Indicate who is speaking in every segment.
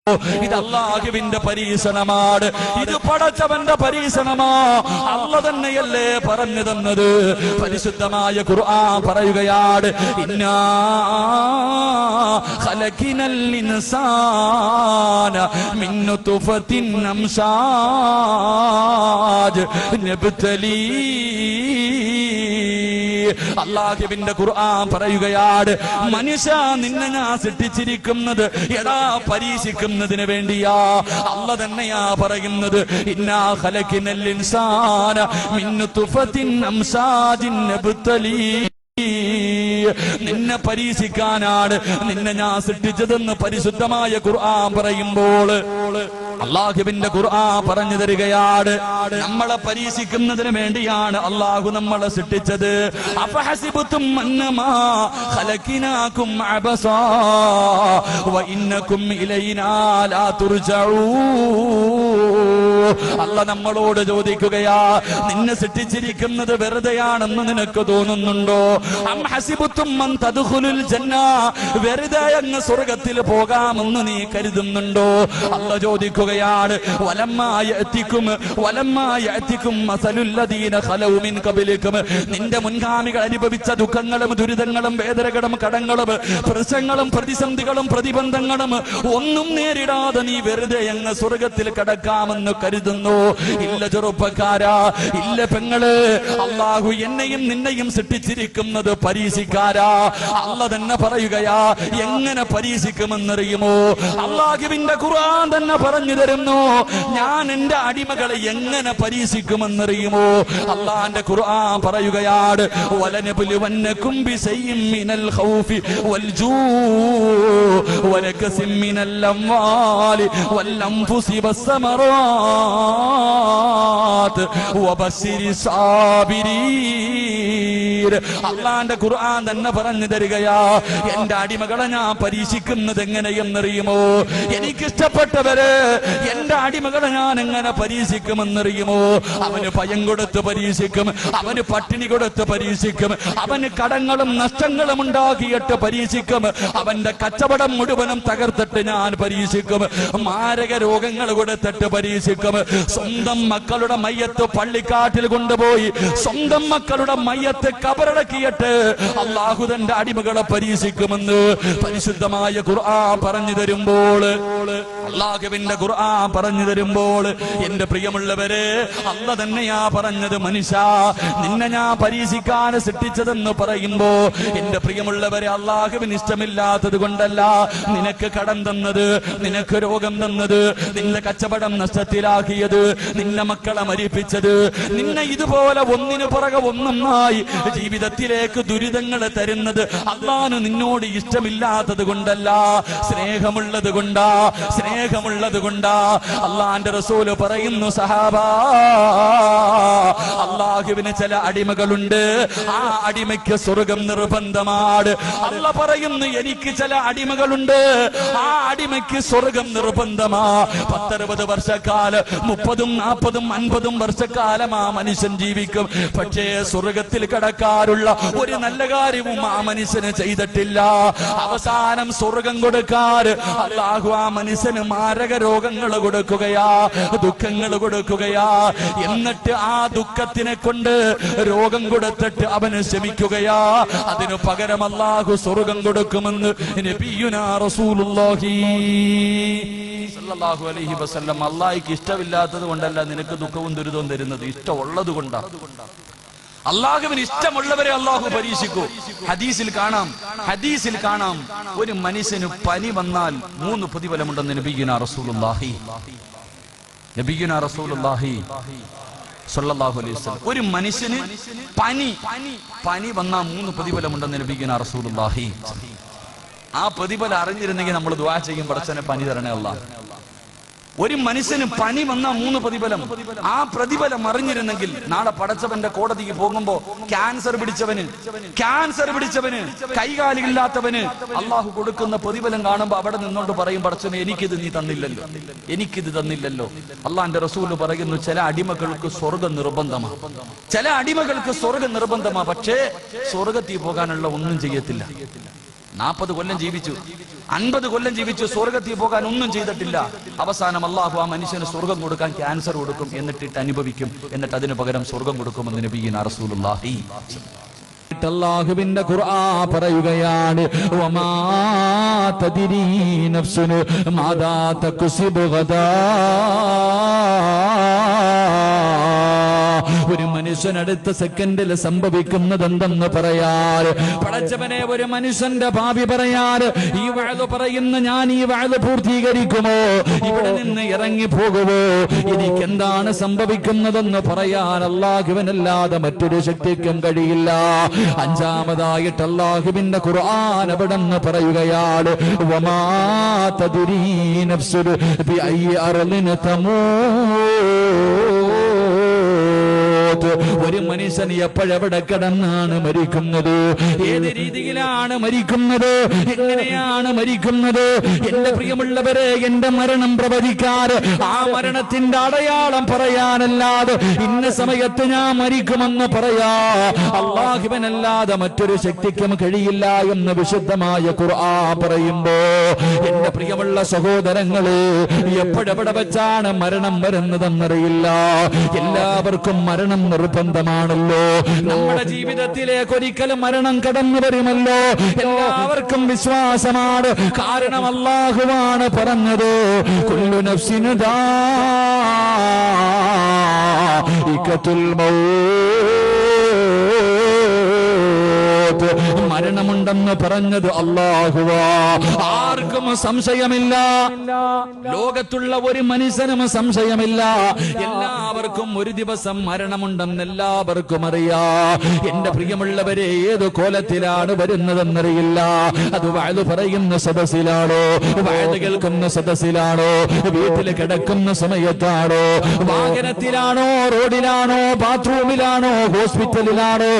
Speaker 1: ഇത് അല്ലാഹുവിന്റെ പരീക്ഷണമാണ്. ഇത് പടച്ചവന്റെ പരീക്ഷണമാ. അല്ലാഹു തന്നെയല്ലേ പറഞ്ഞു തന്നത്. പരിശുദ്ധമായ ഖുർആൻ പറയുകയാണ്, ഇന്നാ ഖലഖിനൽ ഇൻസാന മിൻ നുത്ഫത്തിൻ അംശാജ് നബ്തലീ. അല്ലാഹുവിന്റെ ഖുർആൻ പറയുകയാണ്, മനുഷ്യ നിന്നെ ഞാൻ സൃഷ്ടിച്ചിരിക്കുന്നത് എടാ പരീക്ഷിക്കുന്നതിന് വേണ്ടിയാ. അല്ലാഹു തന്നെയാ പറയുന്നത്, ഇന്നാ ഖലഖിനൽ ഇൻസാന മിൻ നുത്ഫത്തിൻ അംശാജിൻ നബ്തലീ. നിന്നെ പരീക്ഷിക്കാനാണ് നിന്നെ ഞാൻ സൃഷ്ടിച്ചതെന്ന് പരിശുദ്ധമായ ഖുർആൻ പറയുമ്പോൾ അല്ലാഹുവിന്റെ ഖുർആൻ പറഞ്ഞു തരികയാണ്, നമ്മളെ പരീക്ഷിക്കുന്നതിന് വേണ്ടിയാണ് അല്ലാഹു നമ്മളെ സൃഷ്ടിച്ചത്. അഫഹസിബതും അന്നമാ ഖലഖനാകും അബസാ വഇന്നകും ഇലൈനാ ലാ തുർജഊൻ. അല്ലാഹു നമ്മളോട് ചോദിക്കുകയാ, നിന്നെ സൃഷ്ടിച്ചിരിക്കുന്നത് വെറുതെയാണെന്ന് നിനക്ക് തോന്നുന്നുണ്ടോ? അം ഹസിബതും അൻ തദ്ഖുലുൽ ജന്ന, വെറുതെ അങ്ങ് സ്വർഗ്ഗത്തിൽ പോകാമെന്ന് നീ കരുതുന്നുണ്ടോ? അല്ലാഹു ചോദിക്കുകയാണ്, വലമ്മാ യഅതികും മസലുൽ ലദീന ഖലൗ മിൻ ഖബലികും, നിന്റെ മുൻഗാമികൾ അനുഭവിച്ച ദുഃഖങ്ങളും ദുരിതങ്ങളും വേദനകളും കടങ്ങളും പ്രശ്നങ്ങളും പ്രതിസന്ധികളും പ്രതിബന്ധങ്ങളും ഒന്നും നേരിടാതെ നീ വെറുതെ അങ്ങ് സ്വർഗ്ഗത്തിൽ കടക്കാമെന്ന് കരുതുന്നു? ഇല്ല ചെറുപ്പക്കാരാ, ഇല്ല പെങ്ങള്, അല്ലാഹു എന്നെയും നിന്നെയും സൃഷ്ടിച്ചിരിക്കുന്നത് പരീക്ഷിക്കാരാ. അല്ലാഹു തന്നെ പറയുകയാ, എങ്ങനെ പരീക്ഷിക്കുമെന്നറിയുമോ? അല്ലാഹുവിന്റെ ഖുർആൻ തന്നെ പറഞ്ഞു തരുന്നു, ഞാൻ എന്റെ അടിമകളെ എങ്ങനെ പരീക്ഷിക്കുമെന്നറിയുമോ? അല്ലാഹുവിന്റെ ഖുർആൻ പറയുകയാണ്, വലനബ്ലുവന്നകും ബിശൈഇൻ മിനൽ ഖൗഫി വൽ ജൂഇ വനകസിൻ മിനൽ അംവാലി വൽ അൻഫുസി വസ്സമറാത്ത് വബശ്ശിരിസ് സാബിരീൻ. അല്ലാഹുവിന്റെ ഖുർആൻ തന്നെ പറഞ്ഞു തരികയാ, എന്റെ അടിമകളെ ഞാൻ പരീക്ഷിക്കുന്നത് എങ്ങനെയെന്നറിയുമോ? എനിക്കിഷ്ടപ്പെട്ടവര് എന്റെ അടിമകളെ ഞാൻ എങ്ങനെ പരീക്ഷിക്കുമെന്നറിയുമോ? അവന് ഭയം കൊടുത്ത് പരീക്ഷിക്കും, അവന് പട്ടിണി കൊടുത്ത് പരീക്ഷിക്കും, അവന് കടങ്ങളും നഷ്ടങ്ങളും ഉണ്ടാക്കിയിട്ട് പരീക്ഷിക്കും, അവന്റെ കച്ചവടം മുഴുവനും തകർത്തിട്ട് ഞാൻ പരീക്ഷിക്കും, മാരക രോഗങ്ങൾ കൊടുത്തിട്ട് പരീക്ഷിക്കും, സ്വന്തം മക്കളുടെ മയ്യത്ത് പള്ളിക്കാട്ടിൽ കൊണ്ടുപോയി സ്വന്തം മക്കളുടെ മയ്യത്ത് കബറടക്കിയിട്ട് അല്ലാഹു തന്റെ അടിമകളെ പരീക്ഷിക്കുമെന്ന് പരിശുദ്ധമായ ഖുർആൻ പറഞ്ഞു തരുമ്പോൾ, അല്ലാഹുവിന്റെ ഖുർആൻ പറഞ്ഞു തരുമ്പോൾ, എന്റെ പ്രിയമുള്ളവരെ, അല്ലാഹു തന്നെയാ പറഞ്ഞത്, മനുഷ്യ നിന്നെ ഞാൻ പരീക്ഷിക്കാൻ സൃഷ്ടിച്ചതെന്ന് പറയുമ്പോ, എന്റെ പ്രിയമുള്ളവരെ, അല്ലാഹുവിന് ഇഷ്ടമില്ലാത്തത് കൊണ്ടല്ല നിനക്ക് കടം തന്നത്, നിനക്ക് രോഗം തന്നത്, നിന്റെ കച്ചവടം നഷ്ടത്തിലാക്കിയത്, നിന്നെ മക്കളെ മരിപ്പിച്ചത്, നിന്നെ ഇതുപോലെ ഒന്നിനു പുറകെ ഒന്നൊന്നായി ജീവിതത്തിലേക്ക് ദുരിതങ്ങൾ തരുന്നത് അല്ലാഹു നിന്നോട് ഇഷ്ടമില്ലാത്തത് കൊണ്ടല്ല, സ്നേഹമുള്ളത് കൊണ്ടാ, സ്നേഹമുള്ളത് കൊണ്ടാ. അല്ലാഹുവിന്റെ റസൂൽ പറയുന്നു, സഹാബാ, അല്ലാഹുവിന് ചില അടിമകളുണ്ട്, ആ അടിമയ്ക്ക് സ്വർഗ്ഗം നിർബന്ധമാണ്. അല്ലാഹു പറയുന്നു, എനിക്ക് ചില അടിമകളുണ്ട്, ആ അടിമയ്ക്ക് സ്വർഗ്ഗം നിർബന്ധമാ. 10-60 വർഷക്കാലം, 30-40 50 വർഷക്കാലം ആ മനുഷ്യൻ ജീവിക്കും, പക്ഷേ സ്വർഗ്ഗത്തിൽ കടക്കാറുള്ള ഒരു നല്ല കാര്യവും ആ മനുഷ്യന് ചെയ്തിട്ടില്ല. അവസാനം സ്വർഗ്ഗം കൊടുക്കാൻ അല്ലാഹു ആ മനുഷ്യന് മാരക രോഗങ്ങൾ കൊടുക്കുകയാ, ദുഃഖങ്ങൾ കൊടുക്കുകയാ. എന്നിട്ട് ആ ദുഃഖത്തിനെ കൊണ്ട് രോഗം കൊടുത്തിട്ട് അവന് ശമിക്കുകയാ. അതിനു പകരം അല്ലാഹു സ്വർഗ്ഗം കൊടുക്കുമെന്ന് നബിയുനാ റസൂലുള്ളാഹി സല്ലല്ലാഹു അലൈഹി വസല്ലം. അല്ലാഹുവിന് ഇഷ്ടമില്ലാത്തത് കൊണ്ടല്ല നിനക്ക് ദുഃഖവും ദുരിതവും തരുന്നത്, ഇഷ്ടമുള്ളത് കൊണ്ടാ. അല്ലാഹുവിന് ഇഷ്ടമുള്ളവരെ അല്ലാഹു പരീക്ഷിക്കൂ. ഹദീസിൽ കാണാം ഒരു മനുഷ്യന് പനി വന്നാൽ 3 പ്രതിഫലമുണ്ടെന്ന് നബിയുനാ റസൂലുള്ളാഹി സ്വല്ലല്ലാഹു അലൈഹി വസല്ലം. ഒരു മനുഷ്യന് പനി വന്നാൽ 3 പ്രതിഫലമുണ്ടെന്ന് നബിയുനാ റസൂലുള്ളാഹി. ആ പ്രതിഫലം അറിഞ്ഞിരുന്നെങ്കിൽ നമ്മൾ ദുആ ചെയ്യും, പടച്ചവനെ പനി തരണേ അല്ലാഹ്. ഒരു മനുഷ്യന് പനി വന്ന 3 പ്രതിഫലം, ആ പ്രതിഫലം അറിഞ്ഞിരുന്നെങ്കിൽ നാളെ പടച്ചവന്റെ കോടതിക്ക് പോകുമ്പോ ക്യാൻസർ പിടിച്ചവന് കൈകാലില്ലാത്തവന് അള്ളാഹു കൊടുക്കുന്ന പ്രതിഫലം കാണുമ്പോ അവിടെ നിന്നോണ്ട് പറയും, പടച്ചവനെ എനിക്കിത് നീ തന്നില്ലല്ലോ, എനിക്കിത് തന്നില്ലല്ലോ. അള്ളാന്റെ റസൂല് പറയുന്നു, ചില അടിമകൾക്ക് സ്വർഗ്ഗം നിർബന്ധമാ, പക്ഷേ സ്വർഗ്ഗത്തിൽ പോകാനുള്ള ഒന്നും ചെയ്യത്തില്ല. 40 കൊല്ലം ജീവിച്ചു, 50 കൊല്ലം ജീവിച്ചു, സ്വർഗത്തിൽ പോകാൻ ഒന്നും ചെയ്തിട്ടില്ല. അവസാനം അള്ളാഹു ആ മനുഷ്യന് സ്വർഗം കൊടുക്കാൻ ക്യാൻസർ കൊടുക്കും, എന്നിട്ട് അനുഭവിക്കും, എന്നിട്ട് അതിനു പകരം സ്വർഗം കൊടുക്കുമെന്ന് നബിയുനാ റസൂലുള്ളാഹി.
Speaker 2: അല്ലാഹുവിന്റെ ഖുർആൻ പറയുകയാണ്, വമാ തദ്രീ നഫ്സുൻ മാദാ തക്സിബു ഗദാ. ഒരു മനുഷ്യനടുത്ത സെക്കൻഡിൽ സംഭവിക്കുന്നത് എന്തെന്ന് പറയാൻ പടച്ചവനെ, ഒരു മനുഷ്യന്റെ ഭാവി പറയാൻ ഈ വഅദ് പറയുന്ന ഞാൻ ഈ വഅദ് പൂർത്തീകരിക്കുമോ, ഇവിടെ നിന്ന് ഇറങ്ങി പോകുമോ, എനിക്ക് എന്താണ് സംഭവിക്കുന്നതെന്ന് പറയാൻ അല്ലാഹുവിനല്ലാതെ മറ്റൊരു ശക്തിക്കും കഴിയില്ല. അഞ്ചാമതായിട്ട് അല്ലാഹുവിന്റെ ഖുർആൻ അവിടെ നിന്ന് പറയുകയാണ്, വമാ തദ്രീ നഫ്സുൻ ബിഅയ്യി അർളിൻ തമൂത്. ഒരു മനുഷ്യൻ എപ്പോഴെവിടെ കിടന്നാണ് മരിക്കുന്നത്, ഏത് രീതിയിലാണ് മരിക്കുന്നത്, എങ്ങനെയാണ് മരിക്കുന്നത്? എന്റെ പ്രിയമുള്ളവരെ, എന്റെ മരണം പ്രവചിക്കാറ് ആ മരണത്തിന്റെ അടയാളം പറയാനല്ലാതെ ഇന്ന സമയത്ത് ഞാൻ മരിക്കുമെന്ന് പറയാ അല്ലാഹുവിനല്ലാതെ മറ്റൊരു ശക്തിക്കും കഴിയില്ല എന്ന് വിശുദ്ധമായ ഖുർആൻ പറയുമ്പോ, എന്റെ പ്രിയമുള്ള സഹോദരങ്ങളെ, എപ്പോഴെവിടെ വെച്ചാണ് മരണം വരുന്നതെന്നറിയില്ല. എല്ലാവർക്കും മരണം നിർബന്ധമാണല്ലോ. നമ്മുടെ ജീവിതത്തിലേക്ക് ഒരിക്കലും മരണം കടന്നു വരുമല്ലോ. എല്ലാവർക്കും വിശ്വാസമാണ്. കാരണം അല്ലാഹുവാണ് പറഞ്ഞത്, കുല്ലു നഫ്സിൻ ദാഇഖത്തുൽ മൗത്ത്. മരണമുണ്ടെന്ന് പറഞ്ഞത് അല്ലാഹുവാ. ആർക്കും സംശയമില്ല, ലോകത്തുള്ള ഒരു മനുഷ്യനും സംശയമില്ല. എല്ലാവർക്കും ഒരു ദിവസം മരണമുണ്ടെന്ന് എല്ലാവർക്കും അറിയാം. എന്റെ പ്രിയമുള്ളവരെ, ഏത് കോലത്തിലാണ് വരുന്നതെന്നറിയില്ല. അത് വഅദ് പറയുന്ന സദസ്സിലാണോ, വഅദ് കേൾക്കുന്ന സദസ്സിലാണോ, വീട്ടിൽ കിടക്കുന്ന സമയത്താണോ, വാഹനത്തിലാണോ, റോഡിലാണോ, ബാത്റൂമിലാണോ, ഹോസ്പിറ്റലിലാണോ,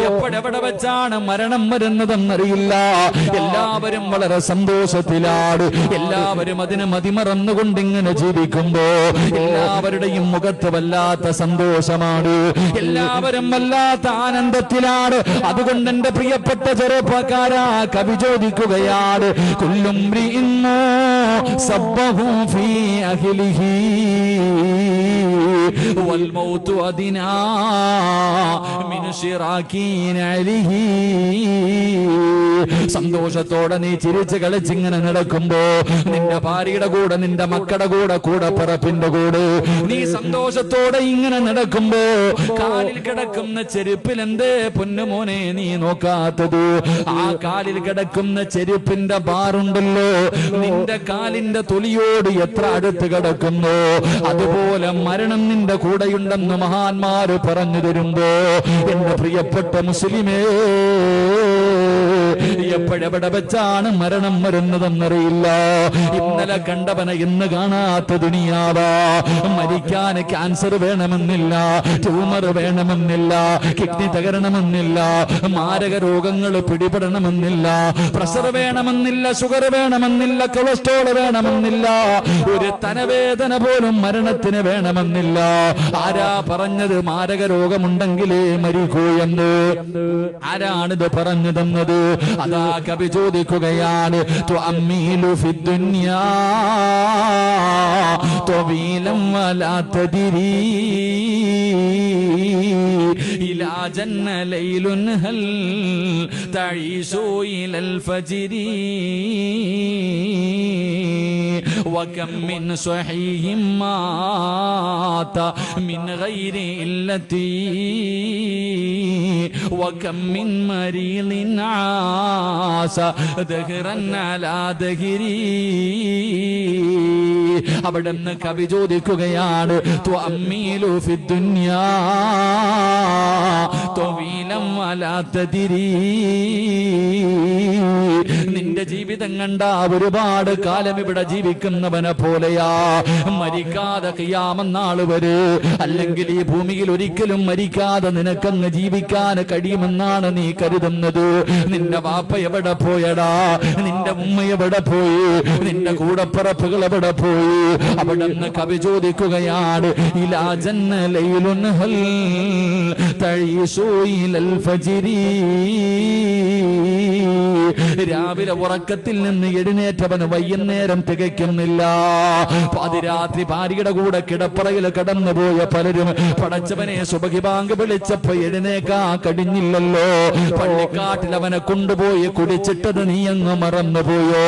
Speaker 2: എപ്പോഴെവിടെ വെച്ചാണ് മരണം വരുന്നതെന്നറിയില്ല. എല്ലാവരും വളരെ സന്തോഷത്തിലാണ്. എല്ലാവരും അതിന് മതിമറന്നുകൊണ്ട് ഇങ്ങനെ ജീവിക്കുമ്പോ എല്ലാവരുടെയും മുഖത്ത് വല്ലാത്ത സന്തോഷമാണ്, എല്ലാവരും വല്ലാത്ത ആനന്ദത്തിലാണ്. അതുകൊണ്ട് എന്റെ പ്രിയപ്പെട്ട ചെറുപ്പക്കാരാ, കവി ചോദിക്കുകയാണ്, കുല്ലും സബ്ബഹു ഫീ അഹ്ലിഹി വൽ മൗതു അദിനാ മിൻ ശിറാകീൻ അലിഹി. സന്തോഷത്തോടെ നീ ചിരിച്ച് കളിച്ചിങ്ങനെ നടക്കുമ്പോ നിന്റെ ഭാര്യയുടെ കൂടെ, നിന്റെ മക്കളുടെ കൂടെ, കൂടപ്പിറപ്പിന്റെ കൂടെ നീ സന്തോഷത്തോടെ ഇങ്ങനെ നടക്കുമ്പോ കാലിൽ കിടക്കുന്ന ചെരുപ്പിൽ എന്തേ പൊന്നുമോനെ നീ നോക്കാത്തത്? ആ കാലിൽ കിടക്കുന്ന ചെരുപ്പിന്റെ ബാറുണ്ടല്ലോ, നിന്റെ കാലിന്റെ തൊലിയോട് എത്ര അടുത്ത് കിടക്കുന്നു, അതുപോലെ മരണം നിന്റെ കൂടെയുണ്ടെന്ന് മഹാന്മാര് പറഞ്ഞു തരുമ്പോ എന്റെ പ്രിയപ്പെട്ട മുസ്ലിമേ, എപ്പോഴെവിടെ വെച്ചാണ് മരണം വരുന്നതെന്നറിയില്ല. ഇന്നലെ കണ്ടവനെ ഇന്ന് കാണാത്ത ദുനിയാവാ. മരിക്കാൻ ക്യാൻസർ വേണമെന്നില്ല, ട്യൂമർ വേണമെന്നില്ല, കിഡ്നി തകരണമെന്നില്ല, മാരക രോഗങ്ങൾ പിടിപെടണമെന്നില്ല, പ്രഷർ വേണമെന്നില്ല, ഷുഗർ വേണമെന്നില്ല, കൊളസ്ട്രോൾ വേണമെന്നില്ല, ഒരു തനവേദന പോലും മരണത്തിന് വേണമെന്നില്ല. ആരാ പറഞ്ഞത് മാരക രോഗമുണ്ടെങ്കിലേ മരിക്കൂ എന്ന്? ആരാണിത് പറഞ്ഞു തന്നത്? അതാ കവി ചോദിക്കുകയാണ്, തുഅമ്മീലു ഫിദ്ദുനിയാ തവീലൻ വലാ തദ്രീ ഇലാ ജന്ന ലൈലുൻ ഹൽ തഈശു ഇലൽ ഫജ്രി വകം മിൻ സ്വഹീഹിൻ മാത മിൻ ഗൈരി ഇല്ലതി വകം മിൻ മരീലിൻ ആസ ദഹ്റൻ അലാ ദഹ്രി. അവിടുന്ന് കവി ചോദിക്കുകയാണ്, തുഅമ്മീലു ഫിദ്ദുനിയാ തവീലൻ വലാ തദ്രീ. നിന്റെ ജീവിതം കണ്ട ഒരുപാട് കാലം ഇവിടെ ജീവിക്കുന്നവനെ പോലെയാ. മരിക്കാതെ ഖിയാമത്ത് വരെ, അല്ലെങ്കിൽ ഈ ഭൂമിയിൽ ഒരിക്കലും മരിക്കാതെ നിനക്കങ്ങ് ജീവിക്കാൻ കഴിയുമെന്നാണ് നീ കരുതുന്നത്? നിന്റെ വാപ്പ എവിടെ പോയടാ? നിന്റെ ഉമ്മ എവിടെ പോയി? നിന്റെ കൂടപ്പിറപ്പുകൾ എവിടെ പോയി? അവിടെ നിന്ന് കവി ചോദിക്കുകയാണ്, ഇലാ ജന്ന ലൈലുൻ ഹൽ തഈശു ഇലൽ ഫജ്രി, രാവിലെ ഉറക്കത്തിൽ നിന്ന് എഴുന്നേറ്റവന് വൈകുന്നേരം തികയ്ക്കുന്നില്ല. പാതിരാത്രി ഭാര്യയുടെ കൂടെ കിടപ്പറയിൽ കടന്നുപോയ പലരും പടച്ചവനെ സുബഹി ബാങ്ക് വിളിച്ചപ്പോ എഴുന്നേക്കാ കഴിഞ്ഞില്ലല്ലോ, പള്ളിക്കാട്ടിൽ അവനെ കൊണ്ടുപോയി കുടിച്ചിട്ടത് നീ അങ്ങ് മറന്നുപോയോ?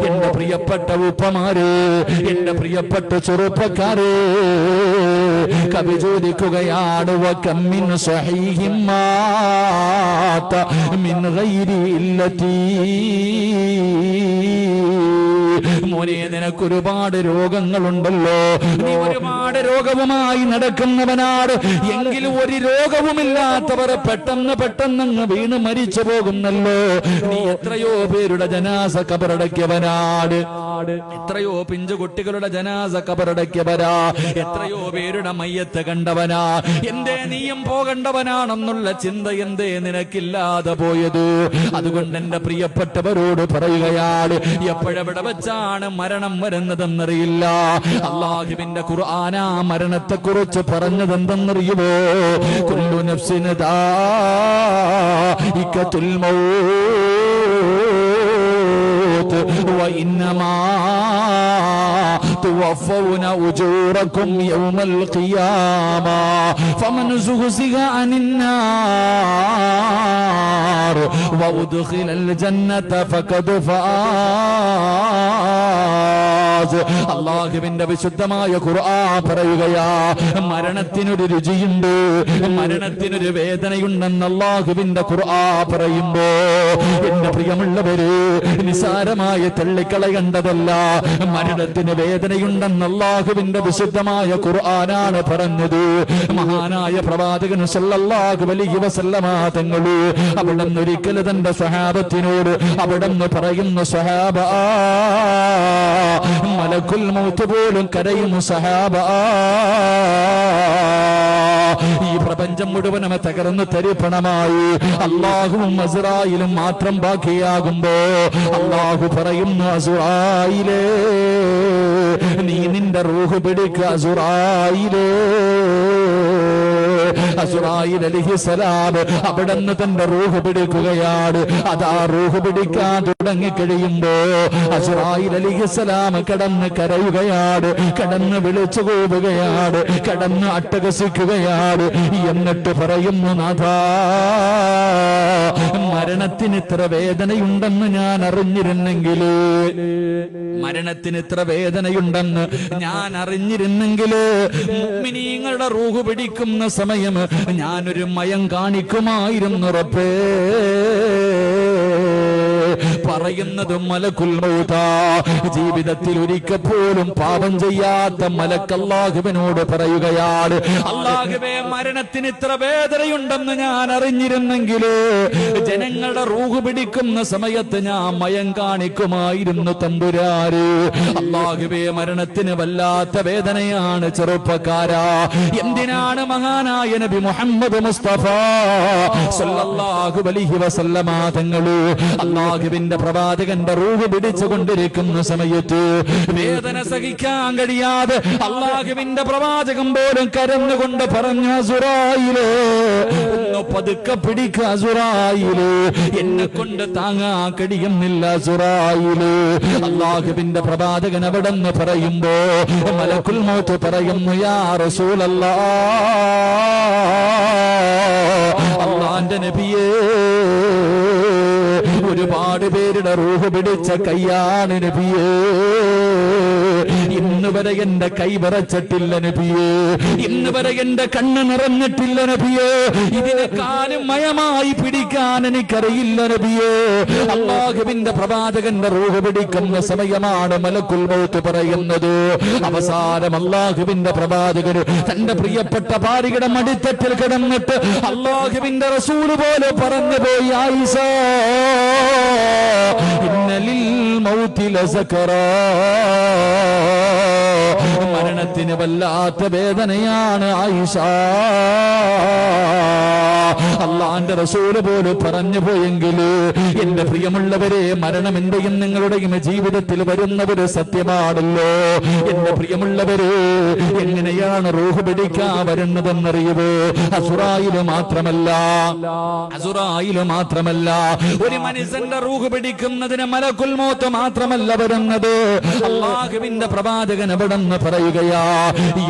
Speaker 2: എന്റെ പ്രിയപ്പെട്ട ഉപ്പമാര്, എന്റെ പ്രിയപ്പെട്ട ചെറുപ്പക്കാര്, കവി ചോദിക്കുകയാണ് വകമ്മിൻ സ്വഹീഹിൻ മാത മിൻ ഗൈരി ഇല്ലതി. മോനെ, നിനക്ക് ഒരുപാട് രോഗങ്ങളുണ്ടല്ലോ, നീ ഒരുപാട് രോഗവുമായി നടക്കുന്നവനാണ്. എങ്കിലും ഒരു രോഗവുമില്ലാത്തവർ പെട്ടെന്ന് പെട്ടെന്ന് വീണ് മരിച്ചു പോകുന്നല്ലോ. നീ എത്രയോ പേരുടെ ജനാസ കബറടക്കിയവനാണ്, എത്രയോ പിഞ്ചു കുട്ടികളുടെ ജനാസ കബറടക്കിയവനാ, എത്രയോ പേരുടെ മയ്യത്ത് കണ്ടവനാ. എന്തേ നീയും പോകേണ്ടവനാണെന്നുള്ള ചിന്ത എന്തേ നിനക്കില്ലാതെ പോയത്? അതുകൊണ്ട് എന്റെ പ്രിയപ്പെട്ടവരോട് പറയുകയാണ്, എപ്പോഴെവിടെ വെച്ചാണ് മരണം വരുന്നതെന്നറിയില്ല. അല്ലാഹുവിന്റെ ഖുർആനാ മരണത്തെ കുറിച്ച് പറഞ്ഞതെന്തെന്നറിയുമോ? കുല്ലു നഫ്സിൻ ദാഇഖത്തുൽ മൗത്ത് വഇന്നമാ തുവഫൗന ഉജൂറകും യൗമൽ ഖിയാമ ഫമൻ സുഹ്സിഹ അനിൻ നാർ വഉദ്ഖിലൽ ജന്നത ഫഖദ് ഫാസ്. അല്ലാഹുവിന്റെ വിശുദ്ധമായ ഖുർആൻ പറയുകയാ, മരണത്തിനൊരു രുചിയുണ്ട്, മരണത്തിനൊരു വേദനയുണ്ടെന്ന് അല്ലാഹുവിന്റെ ഖുർആൻ പറയുമ്പോ എന്റെ പ്രിയമുള്ളവര്, നിസാരമായ തള്ളിക്കളയേണ്ടതല്ല. മരണത്തിന് വേദനയുണ്ടെന്ന് അല്ലാഹുവിന്റെ വിശുദ്ധമായ ഖുർആനാണ് പറഞ്ഞത്. മഹാനായ പ്രവാചകൻ സല്ലല്ലാഹു അലൈഹി വസല്ലമ തങ്ങൾ അവിടുന്ന് ഒരിക്കൽ തന്റെ സ്വഹാബത്തിനോട് അവിടുന്ന് പറയുന്നു, സ്വഹാബ, മലക്കുൽ മൗത്ത് പോലും കരയുന്നു സ്വഹാബ. ഈ പ്രപഞ്ചം മുഴുവനും തകർന്ന് തരിപ്പണമായി അല്ലാഹുവും അസ്റായിലും മാത്രം ബാക്കിയാകുമ്പോ അല്ലാഹു പറയുന്നു, അസ്റായിലേ, നീ നിന്റെ റൂഹ് പിടിക്കുക. അസ്റായിലേ, അസ്റായിൽ അലൈഹിസ്സലാം അവിടുന്ന് തന്റെ റൂഹ് പിടിക്കുകയാണ്. അതാ റൂഹ് പിടിക്കാൻ തുടങ്ങിക്കഴിയുമ്പോ അസ്റായിൽ അലൈഹിസ്സലാം കടന്ന് കരയുകയാണ്, കടന്ന് വിളിച്ചു പോവുകയാണ്, കടന്ന് അട്ടഹസിക്കുകയാണ്. എന്നിട്ട് പറയുന്നു, നാഥാ, മരണത്തിന് ഇത്ര വേദനയുണ്ടെന്ന് ഞാൻ അറിഞ്ഞിരുന്നെങ്കിൽ, മരണത്തിന് ഇത്ര വേദനയുണ്ടെന്ന് ഞാൻ അറിഞ്ഞിരുന്നെങ്കിൽ മുഅ്മിനീങ്ങളുടെ റൂഹ് പിടിക്കുന്ന സമയം ഞാനൊരു മയം കാണിക്കുമായിരുന്നു റബ്ബേ. പറയുന്നത് മലക്കുൽ മൗതാ, ജീവിതത്തിൽ ഒരിക്കൽ പോലും പാപം ചെയ്യാത്ത മലക്ക് അല്ലാഹുവിനോട് പറയുകയാണ്, അല്ലാഹുവേ, മരണത്തിന് ഇത്ര വേദനയുണ്ടെന്ന് ഞാൻ അറിഞ്ഞിരുന്നെങ്കിൽ ജനങ്ങളുടെ റൂഹ് പിടിക്കുന്ന സമയത്ത് ഞാൻ മയം കാണിക്കുമായിരുന്നു തമ്പുരാര്. അല്ലാഹുവേ, മരണത്തിന് വല്ലാത്ത വേദനയാണ് ചെറുപ്പക്കാരാ. എന്തിനാണ് മഹാനായ നബി മുഹമ്മദ് മുസ്തഫ സല്ലല്ലാഹു അലൈഹി വസല്ലമ തങ്ങള് അല്ലാഹുവിന്റെ പ്രവാചകന്റെ റൂഹ് പിടിച്ചുകൊണ്ടിരിക്കുന്ന സമയത്ത് വേദന സഹിക്കാൻ കഴിയാതെ അല്ലാഹുവിന്റെ പ്രവാചകൻ പോലും കരഞ്ഞുകൊണ്ട് പറഞ്ഞു, അസ്റായിലേ, ഒന്ന് പതുക്കെ പിടിക്കുക അസ്റായിലേ, എന്നെ കൊണ്ട് താങ്ങാൻ കഴിയുന്നില്ല അസ്റായിലേ. അല്ലാഹുവിന്റെ പ്രവാചകൻ അവിടെന്ന് പറയുമ്പോ മലക്കുൽ മൗത്ത് പറയുന്നു, യാ റസൂലല്ലാഹ്, അല്ലാഹുവിന്റെ നബിയേ, ഒരുപാട് പേരുടെ റൂഹ് പിടിച്ച കയ്യാണ് നബിയേ, ഇന്ന് വരെ എന്റെ കൈ വിറച്ചിട്ടില്ല നബിയേ, ഇന്ന് വരെ എന്റെ കണ്ണ് നിറഞ്ഞിട്ടില്ല നബിയേ, ഇതിനെക്കാളും മയമായി പിടിക്കാൻ എനിക്കറിയില്ല നബിയേ. അല്ലാഹുവിന്റെ പ്രവാചകന്റെ റൂഹ് പിടിക്കുന്ന സമയമാണ് മലക്കുൽ മൗത്ത് പറയുന്നത്. അവസാനം അല്ലാഹുവിന്റെ പ്രവാചകൻ തന്റെ പ്രിയപ്പെട്ട ഭാര്യയുടെ മടിത്തട്ടിൽ കിടന്നിട്ട് അല്ലാഹുവിന്റെ റസൂല് പോലെ പറഞ്ഞു പോയി, ആയിഷ, ഇന്നലിൽ മൗതി ലസകറാ, മരണത്തിന് വല്ലാത്ത വേദനയാണ് ആയിഷ. അള്ളാന്റെ റസൂല് പോലും പറഞ്ഞു പോയെങ്കിൽ എന്റെ പ്രിയമുള്ളവരെ, മരണം എന്റെയും നിങ്ങളുടെയും ജീവിതത്തിൽ വരുന്ന ഒരു സത്യമാണല്ലോ. എന്റെ പ്രിയമുള്ളവരെ, എങ്ങനെയാണ് റൂഹ് പിടിക്കാൻ വരുന്നതെന്നറിയുമോ? അസുറായില് മാത്രമല്ല ഒരു മനുഷ്യന്റെ റൂഹ് പിടിക്കുന്നതിന് മലക്കുൽ മൗത്ത് മാത്രമല്ല വരുന്നത്. അല്ലാഹുവിന്റെ പ്രവാചകൻ എവിടെന്ന് പറയുകയാ,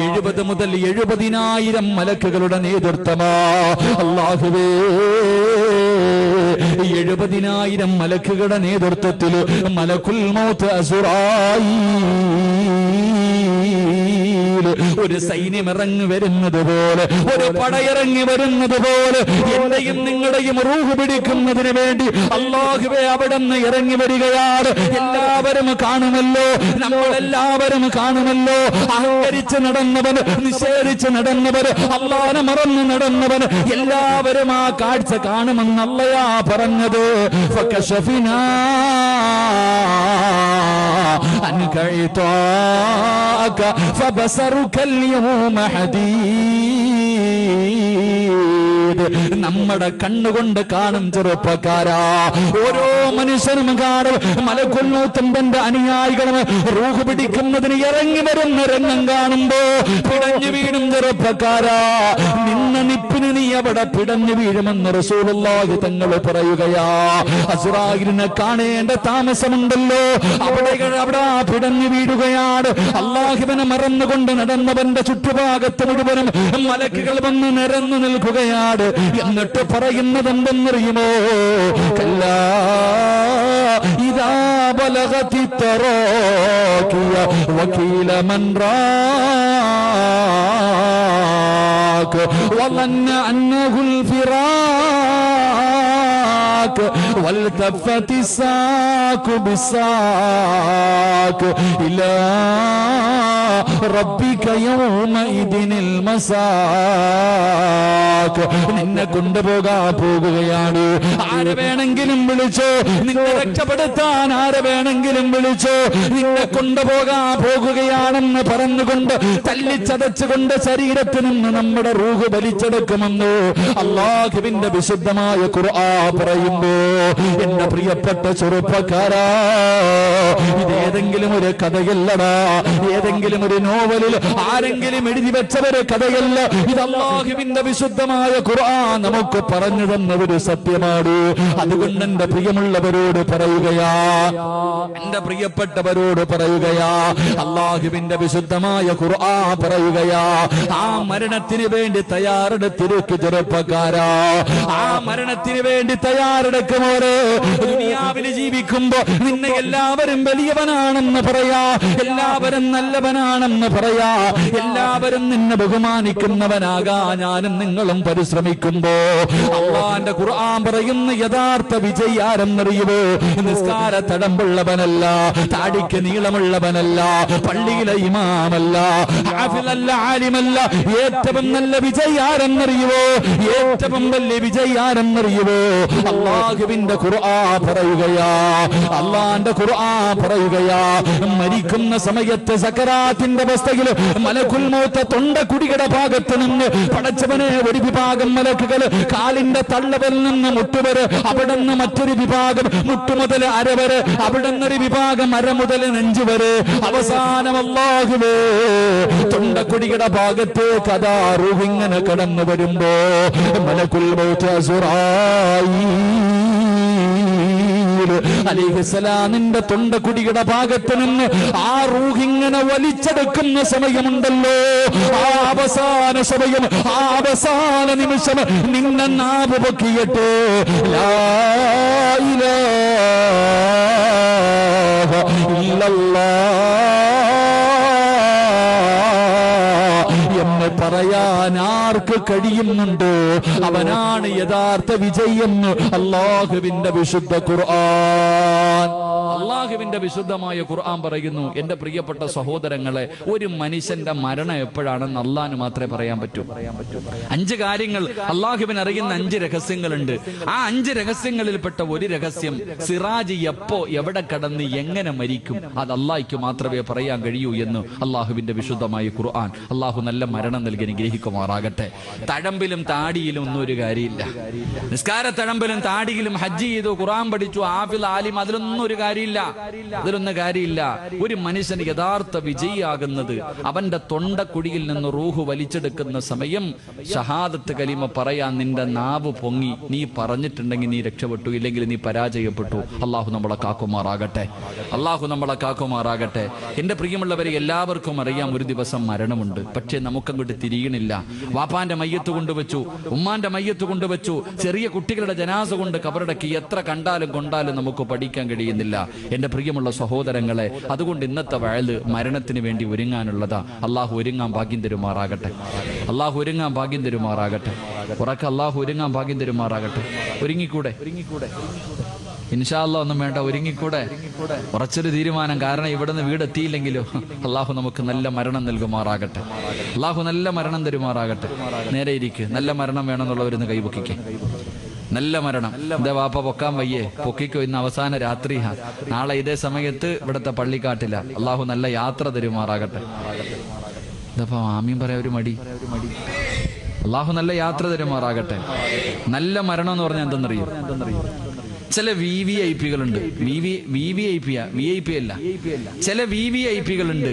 Speaker 2: 70 മുതൽ 70,000 മലക്കുകളുടെ നേതൃത്വമാ. അല്ലാഹുവേ, 70,000 മലക്കുകളുടെ നേതൃത്വത്തിൽ മലക്കുൽ മൗത്ത് അസുറായീൽ ഒരു സൈന്യം ഇറങ്ങി വരുന്നത് പോലെ, ഒരു പടയിറങ്ങി വരുന്നത് പോലെ എന്റെയും നിങ്ങളുടെയും റൂഹ് പിടിക്കുന്നതിന് വേണ്ടി അല്ലാഹുവേ അവിടെ നിന്ന് ഇറങ്ങി വരികയാണ്. എല്ലാവരും കാണുമല്ലോ, നമ്മളെല്ലാവരും കാണുമല്ലോ. അഹങ്കരിച്ച് നടന്നവൻ, നിഷേധിച്ച് നടന്നവൻ, അല്ലാഹുവിനെ മറന്ന് നടന്നവൻ, എല്ലാവരും ആ കാഴ്ച കാണുമെന്ന് അല്ലയാ പറഞ്ഞത്. ഫകശഫിനാ അൻക ഇതാക ഫബസറുക അൽയൗമ ഹദീദ്. നമ്മുടെ കണ്ണുകൊണ്ട് കാണും ചെറുപ്പക്കാരാ, ഓരോ മനുഷ്യനും കാണും. മലക്കുൽ മൗത്തും തന്റെ അനുയായികളും റൂഹ് പിടിക്കുന്നതിന് ഇറങ്ങി വരുന്ന രംഗം കാണുമ്പോ പിടഞ്ഞു വീഴും ചെറുപ്പക്കാരാ. നിന്ന നിപ്പിന് നീ അവിടെ പിടഞ്ഞു വീഴുമെന്ന് റസൂലുള്ളാഹി തങ്ങൾ പറയുകയാ. അസ്റായിലിനെ കാണേണ്ട താമസമുണ്ടല്ലോ, അവിടെ പിടഞ്ഞു വീഴുകയാണ്. അല്ലാഹുവിനെ മറന്നുകൊണ്ട് നടന്നവന്റെ ചുറ്റുഭാഗത്ത് മുഴുവനും മലക്കുകൾ വന്ന് നിരന്നു നിൽക്കുകയാണ്. എന്നിട്ട് പറയുന്നത് എന്തെന്നറിയുമോ? കല്ലാ ഇദാ ബലഗതി തറാകിയ വകീല മൻ റാക വളന്ന അന്നഹുൽ ഫിറാക വൽതഫതി സാഖു ബിസാഖ് ഇലാ റബ്ബിക യൗമഇദിനിൽ മസാഖ്. നിന്നെ കൊണ്ടുപോകാൻ പോകുകയാണ്. ആരെ വേണമെങ്കിലും വിളിച്ചോ, നിന്നെ രക്ഷപ്പെടുത്താൻ ആരെ വേണമെങ്കിലും വിളിച്ചോ, നിന്നെ കൊണ്ടുപോകാൻ പോകുകയാണെന്ന് പറഞ്ഞുകൊണ്ട് തല്ലിച്ചതച്ചുകൊണ്ട് ശരീരത്തിൽ നിന്ന് നമ്മുടെ റൂഹ് വലിച്ചെടുക്കുമെന്ന് അല്ലാഹുവിന്റെ വിശുദ്ധമായ ഖുർആൻ പറയുമ്പോ, എന്റെ പ്രിയപ്പെട്ട ചെറുപ്പക്കാരാ, ഇതേതെങ്കിലും ഒരു കഥയല്ലടാ, ഏതെങ്കിലും ഒരു നോവലിൽ ആരെങ്കിലും എഴുതി വെച്ച ഒരു കഥയല്ല. ഇത് അല്ലാഹുവിന്റെ വിശുദ്ധമായ ഖുർആൻ നമുക്ക് പറഞ്ഞു തന്ന ഒരു സത്യമാണ്. അതുകൊണ്ട് എന്റെ പ്രിയമുള്ളവരോട് പറയുകയാ, എന്റെ പ്രിയപ്പെട്ടവരോട് പറയുകയാ, അല്ലാഹുവിന്റെ വിശുദ്ധമായ ഖുർആൻ പറയുകയാ, ആ മരണത്തിന് വേണ്ടി തയ്യാറെടുത്തിരിക്കു ചെറുപ്പക്കാരാ, ആ മരണത്തിന് വേണ്ടി തയ്യാറെടുക്കുമോരെ. ദുനിയാവിൽ ജീവിക്കുമ്പോ നിന്നെ എല്ലാവരും വലിയവനാണെന്ന് പറയാ, എല്ലാവരും നല്ലവനാണെന്ന് പറയാ, എല്ലാവരും നിന്നെ ബഹുമാനിക്കുന്നവനാകാ ഞാനും നിങ്ങളും പരിശ്രമിക്കുമ്പോ അല്ലാഹുവിന്റെ ഖുർആൻ പറയുന്ന യഥാർത്ഥ വിജയി ആരെന്നറിയുമോ? നിസ്കാര തടമ്പുള്ളവനല്ല, താടിക്ക് നീളമുള്ളവനല്ല, പള്ളിയിലെ ഇമാമല്ല, ഹാഫിളല്ല, ആലിമല്ല. ഏറ്റവും നല്ല വിജയി ആരെന്നറിയുമോ? ഏറ്റവും വലിയ വിജയി ആരെന്നറിയുമോ? അല്ലാഹുവിന്റെ ഖുർആൻ പറയുകയാ, അല്ലാഹുവിന്റെ ഖുർആൻ പറയുകയാ, മരിക്കുന്ന സമയത്ത് സക്കറാത്തിന്റെ അവസ്ഥയിൽ മലക്കുൽ മൗത്ത് തൊണ്ടക്കുടിയുടെ ഭാഗത്ത് നിന്ന് പടച്ചവനെ ഒരു വിഭാഗം മലക്കുകൾ കാലിന്റെ തള്ളവരിൽ നിന്ന് മുട്ടുവരെ, അവിടെ നിന്ന് മറ്റൊരു വിഭാഗം മുട്ടുമുതൽ അരവരെ, അവിടെ നിന്നൊരു വിഭാഗം അര മുതൽ നെഞ്ചു വരെ, അവസാനം അല്ലാഹുവേ തൊണ്ടക്കുടിയുടെ ഭാഗത്ത് കഥാ റൂഹ് ഇങ്ങനെ കടന്നു വരുമ്പോ മലക്കുൽ മൗത്ത് അസ്റായീൽ അലൈഹിസ്സലാമിന്റെ തൊണ്ടക്കുടിയുടെ ഭാഗത്ത് നിന്ന് ആ റൂഹ് ഇങ്ങനെ വലിച്ചെടുക്കുന്ന സമയമുണ്ടല്ലോ, ആ അവസാന സമയം, ആ അവസാന നിമിഷം നിന്നെ നാവ് പൊക്കിയിട്ട് ലാ ഇലാഹ ഇല്ലല്ലാഹ് എന്ന് പറയാൻ ആർക്ക് കഴിയുന്നുണ്ടോ അവനാണ് യഥാർത്ഥ വിജയെന്ന് അല്ലാഹുവിന്റെ വിശുദ്ധ ഖുർആൻ. അള്ളാഹുവിന്റെ വിശുദ്ധമായ ഖുർആൻ പറയുന്നു, എന്റെ പ്രിയപ്പെട്ട സഹോദരങ്ങളെ, ഒരു മനുഷ്യന്റെ മരണം എപ്പോഴാണെന്ന് അള്ളാഹ്ന് മാത്രമേ പറയാൻ പറ്റൂ. 5 കാര്യങ്ങൾ അള്ളാഹുവിന് അറിയുന്ന 5 രഹസ്യങ്ങളുണ്ട്. ആ 5 രഹസ്യങ്ങളിൽപ്പെട്ട ഒരു രഹസ്യം, സിറാജ് എപ്പോ എവിടെ കടന്ന് എങ്ങനെ മരിക്കും, അത് അള്ളാഹ്ക്ക് മാത്രമേ പറയാൻ കഴിയൂ എന്ന് അള്ളാഹുവിന്റെ വിശുദ്ധമായ ഖുർആൻ. അള്ളാഹു നല്ല മരണം നൽകി അനുഗ്രഹിക്കുമാറാകട്ടെ. തഴമ്പിലും താടിയിലും ഒന്നും ഒരു കാര്യമില്ല. നിസ്കാര തഴമ്പിലും താടിയിലും ഹജ്ജ് ചെയ്തു, ഖുർആൻ പഠിച്ചു, ആഫിൽ ആലിം, അതിലൊന്നും ഒരു കാര്യമില്ല. ഒരു മനുഷ്യന് യഥാർത്ഥ വിജയിയാകുന്നത് അവന്റെ തൊണ്ടക്കുടിയിൽ നിന്ന് റൂഹ് വലിച്ചെടുക്കുന്ന സമയം ഷഹാദത്ത് കലിമ പറയാൻ നിന്റെ നാവ് പൊങ്ങി നീ പറഞ്ഞിട്ടുണ്ടെങ്കിൽ നീ രക്ഷപ്പെട്ടു, ഇല്ലെങ്കിൽ നീ പരാജയപ്പെട്ടു. അള്ളാഹു നമ്മളെ കാക്കുമാറാകട്ടെ. അള്ളാഹു നമ്മളെ കാക്കുമാറാകട്ടെ. എന്റെ പ്രിയമുള്ളവരെ, എല്ലാവർക്കും അറിയാം ഒരു ദിവസം മരണമുണ്ട്. പക്ഷേ നമുക്കങ്ങോട്ട് തിരിയണില്ല. വാപ്പാന്റെ മയ്യത്ത് കൊണ്ടുവച്ചു, ഉമ്മാന്റെ മയ്യത്ത് കൊണ്ടുവച്ചു, ചെറിയ കുട്ടികളുടെ ജനാസ കൊണ്ട് കബറടക്കി, എത്ര കണ്ടാലും കൊണ്ടാലും നമുക്ക് പഠിക്കാൻ കഴിയുന്നില്ല. എന്റെ പ്രിയമുള്ള സഹോദരങ്ങളെ, അതുകൊണ്ട് ഇന്നത്തെ വയല് മരണത്തിന് വേണ്ടി ഒരുങ്ങാനുള്ളതാ. അള്ളാഹു ഒരുങ്ങാൻ ഭാഗ്യം തരുമാറാകട്ടെ. അള്ളാഹു ഒരുങ്ങാൻ ഭാഗ്യം തരുമാറാകട്ടെ. ഉറക്കെ അള്ളാഹു ഒരുങ്ങാൻ ഭാഗ്യം തരുമാറാകട്ടെ. ഒരുങ്ങിക്കൂടെ? ഇൻഷാ അല്ലാഹ് ഒന്നും വേണ്ട, ഒരുങ്ങിക്കൂടെ? ഉറച്ചൊരു തീരുമാനം. കാരണം ഇവിടുന്ന് വീടെത്തിയില്ലെങ്കിലോ അള്ളാഹു നമുക്ക് നല്ല മരണം നൽകുമാറാകട്ടെ. അള്ളാഹു നല്ല മരണം തരുമാറാകട്ടെ. നേരെ ഇരിക്ക്. നല്ല മരണം വേണമെന്നുള്ളവരുന്ന് കൈപൊക്കിക്കേ. നല്ല മരണം. എന്താ വാപ്പ പൊക്കാൻ വയ്യേ? പൊക്കിക്കോ. ഇന്ന് അവസാന രാത്രി, നാളെ ഇതേ സമയത്ത് ഇവിടുത്തെ പള്ളിക്കാട്ടില്ല. അള്ളാഹു നല്ല യാത്ര തരുമാറാകട്ടെ. ഇതപ്പോ ആമീൻ പറയാ ഒരു മടി. അള്ളാഹു നല്ല യാത്ര തരുമാറാകട്ടെ. നല്ല മരണം എന്ന് പറഞ്ഞാൽ എന്തെന്നറിയോ? ചില VVIP കളുണ്ട്. VIP അല്ല, ചില VVIP കളുണ്ട്.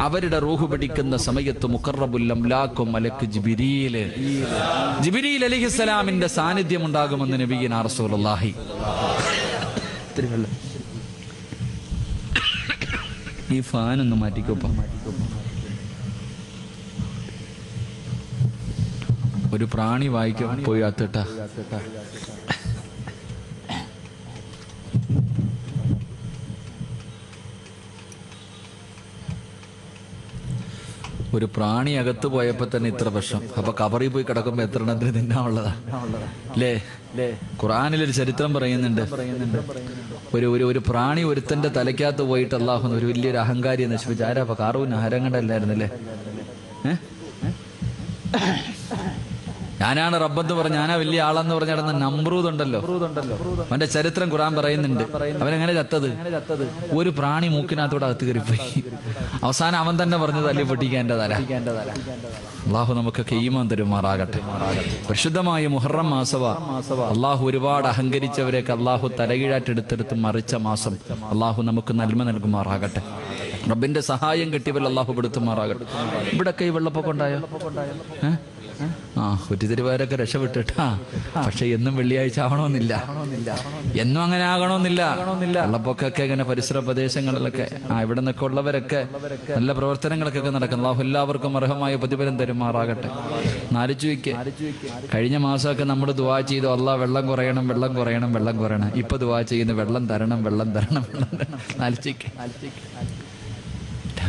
Speaker 2: അവരുടെ റൂഹ് പിടിക്കുന്ന സമയത്ത് മുഖറബുൽ അംലാക്കും മലക്ക് ജിബ്രീൽ അലൈഹിസ്സലാമിന്റെ സാന്നിധ്യം ഉണ്ടാകുമെന്ന് നബിയുനാ റസൂലുള്ളാഹി. ഈ ഫാൻ ഒന്ന് മാറ്റിക്കോപ്പ. ഒരു പ്രാണി വായിക്കാൻ പോയി അത്തിട്ടാ. ഒരു പ്രാണി അകത്ത് പോയപ്പോ തന്നെ ഇത്ര പ്രശ്നം. അപ്പൊ കബറിൽ പോയി കിടക്കുമ്പോ എത്ര എണ്ണത്തിന് തിന്നാനുള്ളതാ അല്ലേ? ഖുർആനിലൊരു ചരിത്രം പറയുന്നുണ്ട്. ഒരു പ്രാണി ഒരുത്തന്റെ തലയ്ക്കകത്ത് പോയിട്ട് അല്ലാഹു ഒരു വലിയൊരു അഹങ്കാരിയെ നശിപ്പിച്ചു. ആരാ? അപ്പൊ കാറൂന് ആരങ്ങണ്ടല്ലായിരുന്നല്ലേ? ഞാനാണ് റബ്ബെന്ന് പറഞ്ഞ, ഞാനാ വലിയ ആളെന്ന് പറഞ്ഞ നടന്ന നമ്രൂദ് ഉണ്ടല്ലോ, അവന്റെ ചരിത്രം ഖുർആൻ പറയുന്നുണ്ട്. അവനെങ്ങനെ ചത്തത്? ഒരു പ്രാണി മൂക്കിനകത്തോടെ അകത്ത് കയറിപ്പോയി. അവസാനം അവൻ തന്നെ പറഞ്ഞത് അല്ലി പൊട്ടിക്കാൻ എന്റെ തല. അള്ളാഹു നമുക്ക് ഈമാൻ തരുമാറാകട്ടെ. പരിശുദ്ധമായ മുഹറം മാസവ. അള്ളാഹു ഒരുപാട് അഹങ്കരിച്ചവരെയൊക്കെ അള്ളാഹു തലകീഴാറ്റെടുത്തെടുത്ത് മറിച്ച മാസം. അള്ളാഹു നമുക്ക് നന്മ നൽകുമാറാകട്ടെ. റബ്ബിന്റെ സഹായം കിട്ടിയവർ അള്ളാഹു പെടുത്തുമാറാകട്ടെ. ഇവിടൊക്കെ ഈ വെള്ളപ്പൊക്കം ഉണ്ടായോ? കുറ്റിത്തിരിവാരൊക്കെ രക്ഷപ്പെട്ടിട്ടാ. പക്ഷെ എന്നും വെള്ളിയാഴ്ച ആവണമെന്നില്ല, എന്നും അങ്ങനെ ആകണമെന്നില്ല. വെള്ളപ്പൊക്കൊക്കെ ഇങ്ങനെ പരിസര പ്രദേശങ്ങളിലൊക്കെ ഇവിടെ നിന്നൊക്കെ ഉള്ളവരൊക്കെ നല്ല പ്രവർത്തനങ്ങളൊക്കെ നടക്കും. അല്ലാഹു എല്ലാവർക്കും അർഹമായ പ്രതിഫലം തരുമാറാകട്ടെ. നാലിച്ചു വയ്ക്ക്. കഴിഞ്ഞ മാസമൊക്കെ നമ്മൾ ദുആ ചെയ്തു, അല്ലാഹ് വെള്ളം കുറയണം, വെള്ളം കുറയണം, വെള്ളം കുറയണം. ഇപ്പൊ ദുആ ചെയ്യുന്നു, വെള്ളം തരണം, വെള്ളം തരണം, വെള്ളം തരണം. നാലിച്ചു.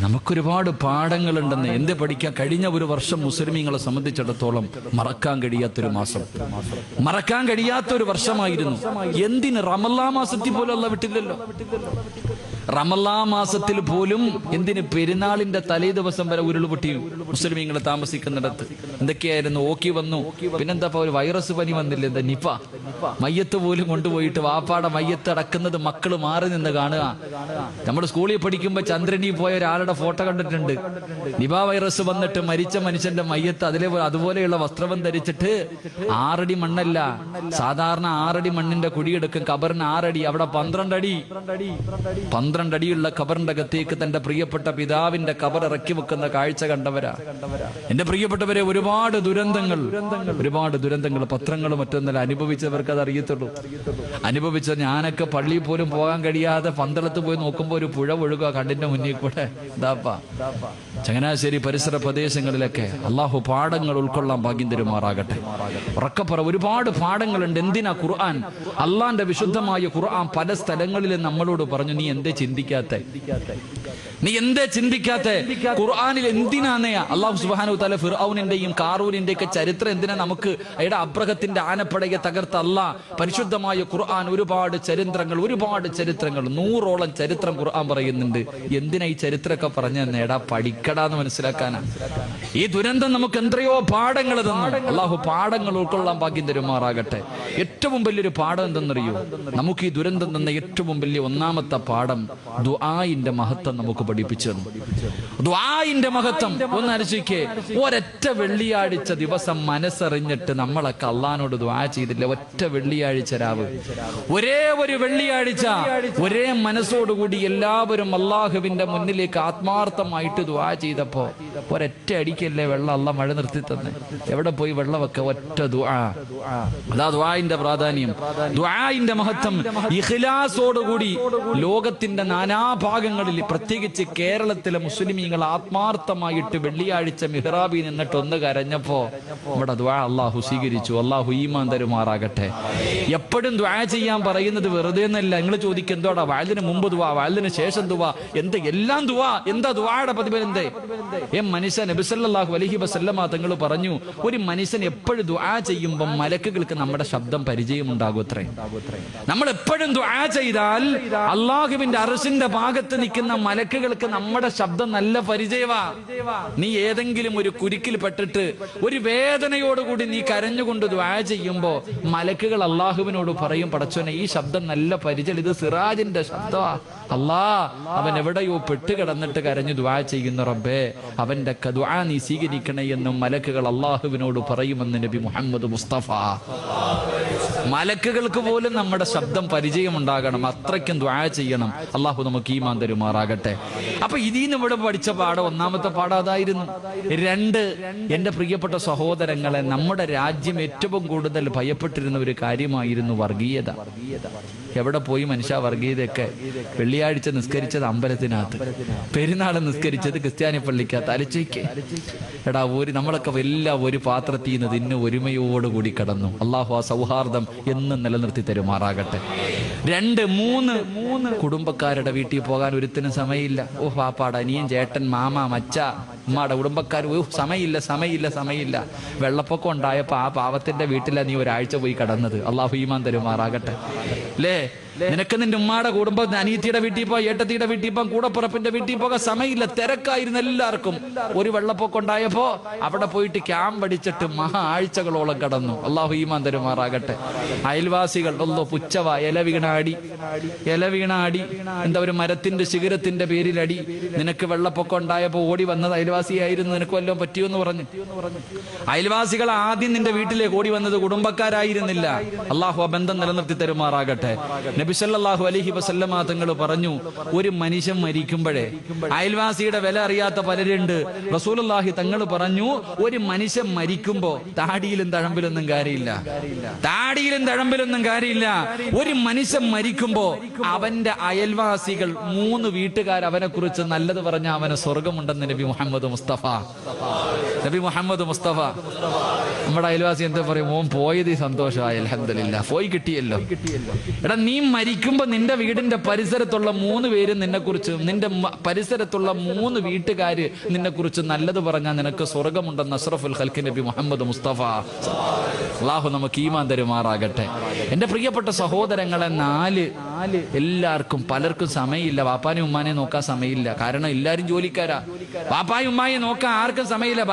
Speaker 2: നമുക്കൊരുപാട് പാഠങ്ങളുണ്ടെന്ന്. എന്ത് പഠിക്കാൻ? കഴിഞ്ഞ ഒരു വർഷം മുസ്ലിമീങ്ങളെ സംബന്ധിച്ചിടത്തോളം മറക്കാൻ കഴിയാത്തൊരു മാസം, മറക്കാൻ കഴിയാത്തൊരു വർഷമായിരുന്നു. എന്തിന്? റമളാൻ മാസത്തിൽ പോലും അല്ലാഹ് വിട്ടില്ലല്ലോ. റമളാൻ മാസത്തിൽ പോലും എന്തിന്? പെരുന്നാളിന്റെ തലേ ദിവസം വരെ ഉരുൾപൊട്ടി മുസ്ലിമീങ്ങൾ താമസിക്കുന്നിടത്ത്. എന്തൊക്കെയായിരുന്നു? ഓക്കി വന്നു. പിന്നെന്താ ഒരു വൈറസ് പനി വന്നില്ല, എന്താ നിപ. മയ്യത്ത് പോലും കൊണ്ടുപോയിട്ട് വാപ്പാടെ മയ്യത്ത് അടക്കുന്നത് മക്കള് മാറി നിന്ന് കാണുക. നമ്മൾ സ്കൂളിൽ പഠിക്കുമ്പോ ചന്ദ്രനി പോയ ഒരാളുടെ ഫോട്ടോ കണ്ടിട്ടുണ്ട്. നിപ വൈറസ് വന്നിട്ട് മരിച്ച മനുഷ്യന്റെ മയ്യത്ത് അതുപോലെയുള്ള വസ്ത്രം ധരിച്ചിട്ട് 6 അടി മണ്ണല്ല, സാധാരണ 6 അടി മണ്ണിന്റെ കുഴിയെടുക്കും. കബറിന് 6 അടി, അവിടെ 12 അടി. 12 അടിയുള്ള കബറിന്റെ അകത്തേക്ക് തന്റെ പ്രിയപ്പെട്ട പിതാവിന്റെ കബർ ഇറക്കി വെക്കുന്ന കാഴ്ച കണ്ടവരാ. എന്റെ പ്രിയപ്പെട്ടവരെ, ഒരുപാട് ദുരന്തങ്ങൾ പത്രങ്ങളും മറ്റൊന്നല്ല അനുഭവിച്ചവർക്ക് അത് അറിയത്തുള്ളൂ. അനുഭവിച്ച ഞാനൊക്കെ പള്ളിയിൽ പോലും പോകാൻ കഴിയാതെ പന്തളത്ത് പോയി നോക്കുമ്പോ ഒരു പുഴ ഒഴുകുക കണ്ണിന്റെ മുന്നിൽ കൂടെ. ചങ്ങനാശ്ശേരി പരിസര പ്രദേശങ്ങളിലൊക്കെ അള്ളാഹു പാഠങ്ങൾ ഉൾക്കൊള്ളാൻ ഭാഗ്യം തരുമാറാകട്ടെ. ഉറക്കപ്പറ, ഒരുപാട് പാഠങ്ങളുണ്ട്. എന്തിനാ ഖുർആൻ? അള്ളാന്റെ വിശുദ്ധമായ ഖുർആൻ പല സ്ഥലങ്ങളിലും നമ്മളോട് പറഞ്ഞു, നീ എന്തേ ചിന്തിക്കാത്ത? നീ എന്തേ ചിന്തിക്കാത്ത? ഖുർആനിൽ എന്തിനാണ് അല്ലാഹു സുബ്ഹാനഹു വതആല ഫിർഔനിന്റെയും കാറൂനിന്റെയും ഒക്കെ ചരിത്രം എന്തിനാ നമുക്ക് അയാളുടെ അബ്രഹത്തിന്റെ ആനപ്പടയെ തകർത്ത അല്ലാഹ് പരിശുദ്ധമായ ഖുർആൻ ഒരുപാട് ചരിത്രങ്ങൾ 100ഓളം ചരിത്രം ഖുർആൻ പറയുന്നുണ്ട്. എന്തിനാ ഈ ചരിത്രമൊക്കെ പറഞ്ഞു നേടാ? പഠിക്കടാന്ന് മനസ്സിലാക്കാനാ. ഈ ദുരന്തം നമുക്ക് എത്രയോ പാഠങ്ങൾ തന്നു. അല്ലാഹു പാഠങ്ങൾ ഉൾക്കൊള്ളാൻ ഭാഗ്യം തരുമാറാകട്ടെ. ഏറ്റവും വലിയൊരു പാഠം എന്തെന്നറിയോ? നമുക്ക് ഈ ദുരന്തം തന്ന ഏറ്റവും വലിയ ഒന്നാമത്തെ പാഠം ദുആഇന്റെ മഹത്വം നമുക്ക് പഠിപ്പിച്ചു തന്നു. ദുആഇന്റെ മഹത്വം ഒന്ന് ആലോചിക്കേ. ഒരൊറ്റ വെള്ളിയാഴ്ച ദിവസം മനസ്സറിഞ്ഞിട്ട് നമ്മളൊക്കെ അള്ളാഹിനോട് ദുആ ചെയ്തില്ല. ഒറ്റ വെള്ളിയാഴ്ച രാവ്, ഒരേ ഒരു വെള്ളിയാഴ്ച ഒരേ മനസ്സോടുകൂടി എല്ലാവരും അള്ളാഹുവിന്റെ മുന്നിലേക്ക് ആത്മാർത്ഥമായിട്ട് ദുആ ചെയ്തപ്പോ ഒരൊറ്റ അടിക്കല്ലേ വെള്ളം അള്ളാഹ് മഴ നിർത്തി തന്നെ. എവിടെ പോയി വെള്ളമൊക്കെ? ഒറ്റ ദുആ. അതാ ദുആഇന്റെ പ്രാധാന്യം, ദുആഇന്റെ മഹത്വം. ഇഖ്ലാസോടുകൂടി ലോകത്തിന്റെ നാനാഭാഗങ്ങളിൽ, പ്രത്യേകിച്ച് കേരളത്തിലെ മുസ്ലിമീങ്ങൾ ആത്മാർത്ഥമായിട്ട് വെള്ളിയാഴ്ച മിഹ്റാബിൽ നിന്നിട്ട് ഒന്ന് കരഞ്ഞപ്പോ നമ്മുടെ ദുആ അല്ലാഹു സ്വീകരിച്ചു. അല്ലാഹു ഈമാൻ തരുമാറാകട്ടെ. എപ്പോഴും ദുആ ചെയ്യാൻ പറയുന്നത് വെറുതെ എന്നല്ല. നിങ്ങൾ ചോദിക്കും എന്തോടാ വഅലിന് മുമ്പ് ദുആ, വഅലിന് ശേഷം ദുആ, എന്ത് എല്ലാം ദുആ? എന്താ ദുആയുടെ പ്രതിഫലം? എന്തേ മനുഷ്യൻ നബി സല്ലല്ലാഹു അലൈഹി വസല്ലമ തങ്ങൾ പറഞ്ഞു, ഒരു മനുഷ്യൻ എപ്പോഴും ദുആ ചെയ്യുമ്പോൾ മലക്കുകൾക്ക് നമ്മുടെ ശബ്ദം പരിചയമുണ്ടാകും അത്രേ. നമ്മൾ എപ്പോഴും ദുആ ചെയ്താൽ അള്ളാഹുവിന്റെ അർശിന്റെ ഭാഗത്ത് നിൽക്കുന്ന മലക്കുകൾക്ക് നമ്മുടെ ശബ്ദം നല്ല പരിചയവാ. നീ ഏതെങ്കിലും ഒരു കുരുക്കിൽ പെട്ടിട്ട് ഒരു വേദനയോടുകൂടി നീ കരഞ്ഞുകൊണ്ട് ദുആ ചെയ്യുമ്പോ മലക്കുകൾ അള്ളാഹുവിനോട് പറയും, പടച്ചോനെ ഈ ശബ്ദം നല്ല പരിചയം, ഇത് സിറാജിന്റെ ശബ്ദമാ. അല്ലാ, അവൻ എവിടെയോ പെട്ടുകിടന്നിട്ട് കരഞ്ഞു ദുആ ചെയ്യുന്ന റബ്ബേ, അവന്റെ ദുആ നീ സ്വീകരിക്കണേ എന്നും മലക്കുകൾ അള്ളാഹുവിനോട് പറയുമെന്ന് നബി മുഹമ്മദ് മുസ്തഫ. മലക്കുകൾക്ക് പോലും നമ്മുടെ ശബ്ദം പരിചയമുണ്ടാകണം, അത്രയ്ക്കും ദുആ ചെയ്യണം. അള്ളാഹു നമുക്ക് ഈമാൻ തരുമാറാകട്ടെ. അപ്പൊ ഇതിന്ന് ഇവിടെ പഠിച്ച പാഠം, ഒന്നാമത്തെ പാഠം അതായിരുന്നു. 2, എന്റെ പ്രിയപ്പെട്ട സഹോദരങ്ങളെ, നമ്മുടെ രാജ്യം ഏറ്റവും കൂടുതൽ ഭയപ്പെട്ടിരുന്ന ഒരു കാര്യമായിരുന്നു വർഗീയത. എവിടെ പോയി മനുഷ്യ വർഗീയതയൊക്കെ? വെള്ളിയാഴ്ച നിസ്കരിച്ചത് അമ്പലത്തിനകത്ത്, പെരുന്നാൾ നിസ്കരിച്ചത് ക്രിസ്ത്യാനി പള്ളിക്കകത്ത്. അലച്ചയ്ക്ക് എടാ, നമ്മളൊക്കെ എല്ലാം ഒരു പാത്രത്തിൽ നിന്ന് തിന്ന് ഒരുമയോടുകൂടി കടന്നു. അള്ളാഹു ആ സൗഹാർദ്ദം എന്നും നിലനിർത്തി തരുമാറാകട്ടെ. 2, 3 കുടുംബക്കാരുടെ വീട്ടിൽ പോകാൻ ഒരുത്തിനും സമയമില്ല. ഓ പാപ്പാട, അനിയൻ, ചേട്ടൻ, മാമ, മച്ച, ഉമ്മാടെ കുടുംബക്കാർ, സമയമില്ല. വെള്ളപ്പൊക്കം ഉണ്ടായപ്പോ ആ പാവത്തിന്റെ വീട്ടിലാണ് നീ ഒരാഴ്ച പോയി കടന്നത്. അള്ളാഹു ഈമാൻ തരുമാറാകട്ടെ. അല്ലേ, നിനക്ക് നിന്റെ ഉമ്മാടെ കുടുംബം, അനിയത്തിയുടെ വീട്ടിൽ പോകാം, ഏട്ടത്തിയുടെ വീട്ടിൽ പോകാം, കൂടപ്പുറപ്പിന്റെ വീട്ടിൽ പോകാൻ സമയമില്ല. തിരക്കായിരുന്നു എല്ലാവർക്കും. ഒരു വെള്ളപ്പൊക്കം ഉണ്ടായപ്പോ അവിടെ പോയിട്ട് ക്യാമ്പ് അടിച്ചിട്ട് ആഴ്ചകളോളം കടന്നു. അള്ളാഹു ഈമാൻ തരുമാറാകട്ടെ. അയൽവാസികൾ പുച്ചവ, ഇല വീണ അടി, എന്താ ഒരു മരത്തിന്റെ ശിഖരത്തിന്റെ പേരിലടി. നിനക്ക് വെള്ളപ്പൊക്കം ഉണ്ടായപ്പോ ഓടി വന്നത് അയൽവാസിയായിരുന്നു, നിനക്ക് വല്ലതും പറ്റിയോന്ന് പറഞ്ഞു. അയൽവാസികൾ ആദ്യം നിന്റെ വീട്ടിലേക്ക് ഓടി വന്നത് കുടുംബക്കാരായിരുന്നില്ല. അള്ളാഹു ആ ബന്ധം നിലനിർത്തി തരുമാറാകട്ടെ. നബി സല്ലല്ലാഹു അലൈഹി വസല്ലമ തങ്ങൾ പറഞ്ഞു, ഒരു മനുഷ്യൻ മരിക്കുമ്പോഴേ അയൽവാസിയുടെ വില അറിയാത്ത പലരുണ്ട്. റസൂലുള്ളാഹി തങ്ങൾ പറഞ്ഞു, ഒരു മനുഷ്യൻ മരിക്കുമ്പോ താടിയിലും തഴമ്പിലൊന്നും കാര്യമില്ല. ഒരു മനുഷ്യൻ മരിക്കുമ്പോ അവന്റെ അയൽവാസികൾ 3 വീട്ടുകാർ അവനെ കുറിച്ച് നല്ലത് പറഞ്ഞ അവന് സ്വർഗമുണ്ടെന്ന് നബി മുഹമ്മദ് മുസ്തഫ. നമ്മുടെ അയൽവാസി എന്താ പറയും? മോൻ പോയത് സന്തോഷമായി, അൽഹംദുലില്ലാഹ്, പോയി കിട്ടിയല്ലോ. എടാ, നീ മരിക്കുമ്പോ നിന്റെ വീടിന്റെ പരിസരത്തുള്ള 3 പേര് നിന്നെ കുറിച്ച്, നിന്റെ പരിസരത്തുള്ള 3 വീട്ടുകാര് നിന്നെ കുറിച്ച് നല്ലത് പറഞ്ഞാൽ നിനക്ക് സ്വർഗമുണ്ടെന്ന് അഷ്റഫുൽ ഖൽഖ് നബി മുഹമ്മദ് മുസ്തഫ. അല്ലാഹു നമുക്ക് ഈമാൻ തരുമാറാകട്ടെ. എന്റെ പ്രിയപ്പെട്ട സഹോദരങ്ങളെ, 4 എല്ലാവർക്കും പലർക്കും സമയമില്ല. വാപ്പാനെയും ഉമ്മാനെ നോക്കാൻ സമയമില്ല. കാരണം എല്ലാരും ജോലിക്കാരാ. വാപ്പായും ഉമ്മായെ നോക്കാൻ ആർക്കും സമയമില്ല.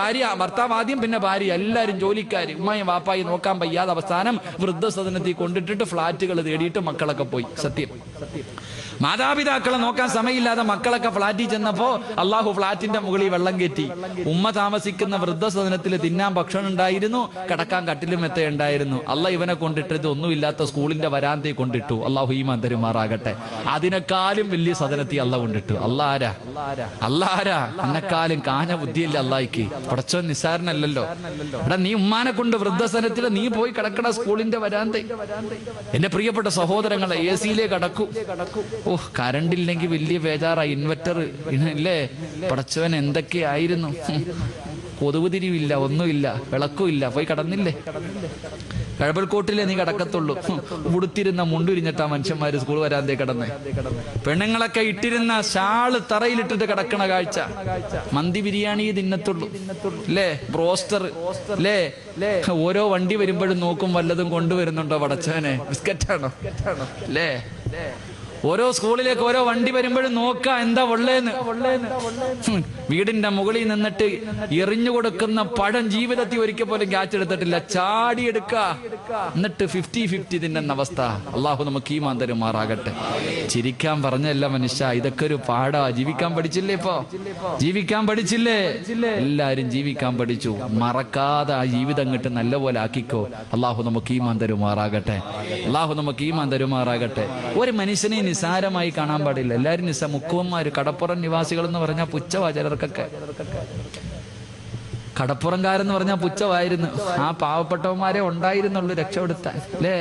Speaker 2: ഭർത്താവ് ആദ്യം, പിന്നെ ഭാര്യ, എല്ലാരും ജോലിക്കാര്. ഉമ്മായും വാപ്പായും നോക്കാൻ വയ്യാതെ അവസാനം വൃദ്ധസദനത്തിൽ കൊണ്ടിട്ടിട്ട് ഫ്ലാറ്റുകൾ തേടിയിട്ട് മക്കളൊക്കെ പോയി. സത്യം, മാതാപിതാക്കളെ നോക്കാൻ സമയമില്ലാതെ മക്കളൊക്കെ ഫ്ലാറ്റിൽ ചെന്നപ്പോ അള്ളാഹു ഫ്ലാറ്റിന്റെ മുകളിൽ വെള്ളം കയറ്റി. ഉമ്മ താമസിക്കുന്ന വൃദ്ധസദനത്തിൽ തിന്നാൻ ഭക്ഷണം ഉണ്ടായിരുന്നു, കിടക്കാൻ കട്ടിലും മെത്ത ഉണ്ടായിരുന്നു. അള്ളാഹ് ഇവനെ കൊണ്ടിട്ട് ഇതൊന്നുമില്ലാത്ത സ്കൂളിന്റെ വരാന്തയിൽ കൊണ്ടിട്ടു. അള്ളാഹു ഈമാൻ തരുമാറാകട്ടെ. അതിനേക്കാളും വലിയ സദനത്തിൽ അള്ളാഹ് കൊണ്ടിട്ടു. അള്ളാഹാരാ എന്നെക്കാളും കാഞ്ഞ ബുദ്ധിയില്ല അള്ളാഹിക്ക്. പടച്ചോൻ നിസ്സാരനല്ലല്ലോ. എടാ, നീ ഉമ്മാനെ കൊണ്ട് വൃദ്ധസദനത്തിൽ നീ പോയി കിടക്കണ സ്കൂളിന്റെ വരാന്ത. എന്റെ പ്രിയപ്പെട്ട സഹോദരങ്ങളെ, AC-യിലേ കിടക്കൂ. കറണ്ട് ഇല്ലെങ്കിൽ വലിയ ബേജാറായി. ഇൻവെർട്ടർ ഇല്ലേ, പടച്ചവൻ എന്തൊക്കെയായിരുന്നു. കൊതുക് തിരിവില്ല, ഒന്നുമില്ല, വിളക്കുമില്ല, പോയി കടന്നില്ലേ? കഴമ്പൽക്കോട്ടിലെ നീ കടക്കത്തുള്ളൂ. ഉടുത്തിരുന്ന മുണ്ടുരിഞ്ഞിട്ടാ മനുഷ്യന്മാര് സ്കൂൾ വരാന്തേ കിടന്ന്. പെണ്ണുങ്ങളൊക്കെ ഇട്ടിരുന്ന ഷാള് തറയിലിട്ടിട്ട് കിടക്കണ കാഴ്ച. മന്തി ബിരിയാണി തിന്നത്തുള്ളൂ അല്ലേ, ബ്രോസ്റ്റർ അല്ലേ. ഓരോ വണ്ടി വരുമ്പോഴും നോക്കും വല്ലതും കൊണ്ടുവരുന്നുണ്ടോ പടച്ചവനെ, ബിസ്ക്കറ്റാണോ അല്ലേ. ഓരോ സ്കൂളിലേക്ക് ഓരോ വണ്ടി വരുമ്പോഴും നോക്കാ എന്താ ഉള്ളേന്ന്. വീടിന്റെ മുകളിൽ നിന്നിട്ട് എറിഞ്ഞു കൊടുക്കുന്ന പഴം ജീവിതത്തിൽ ഒരിക്കൽ പോലും ക്യാച്ച് എടുത്തിട്ടില്ല, ചാടിയെടുക്ക, എന്നിട്ട് 50-50 തിന്നുന്ന അവസ്ഥ. അള്ളാഹു നമുക്ക് ഈമാൻ തരുമാറാകട്ടെ. ചിരിക്കാൻ പറഞ്ഞല്ല മനുഷ്യ, ഇതൊക്കെ ഒരു പാടാ. ജീവിക്കാൻ പഠിച്ചില്ലേ? ഇപ്പൊ ജീവിക്കാൻ പഠിച്ചില്ലേ? എല്ലാരും ജീവിക്കാൻ പഠിച്ചു. മറക്കാതെ ആ ജീവിതം കിട്ട് നല്ലപോലെ ആക്കിക്കോ. അള്ളാഹു നമുക്ക് ഈമാൻ തരുമാറാകട്ടെ. അള്ളാഹു നമുക്ക് ഈമാൻ തരുമാറാകട്ടെ. ഒരു മനുഷ്യനെ നിസാരമായി കാണാൻ പാടില്ല. എല്ലാരും മുക്കുവന്മാര്, കടപ്പുറം നിവാസികൾ എന്ന് പറഞ്ഞാൽ പുച്ഛവാ ചിലർക്കൊക്കെ. കടപ്പുറംകാരെന്ന് പറഞ്ഞാൽ പുച്ഛമായിരുന്നു. ആ പാവപ്പെട്ടവന്മാരെ ഉണ്ടായിരുന്നുള്ളൂ രക്ഷപ്പെടുത്താൻ അല്ലേ.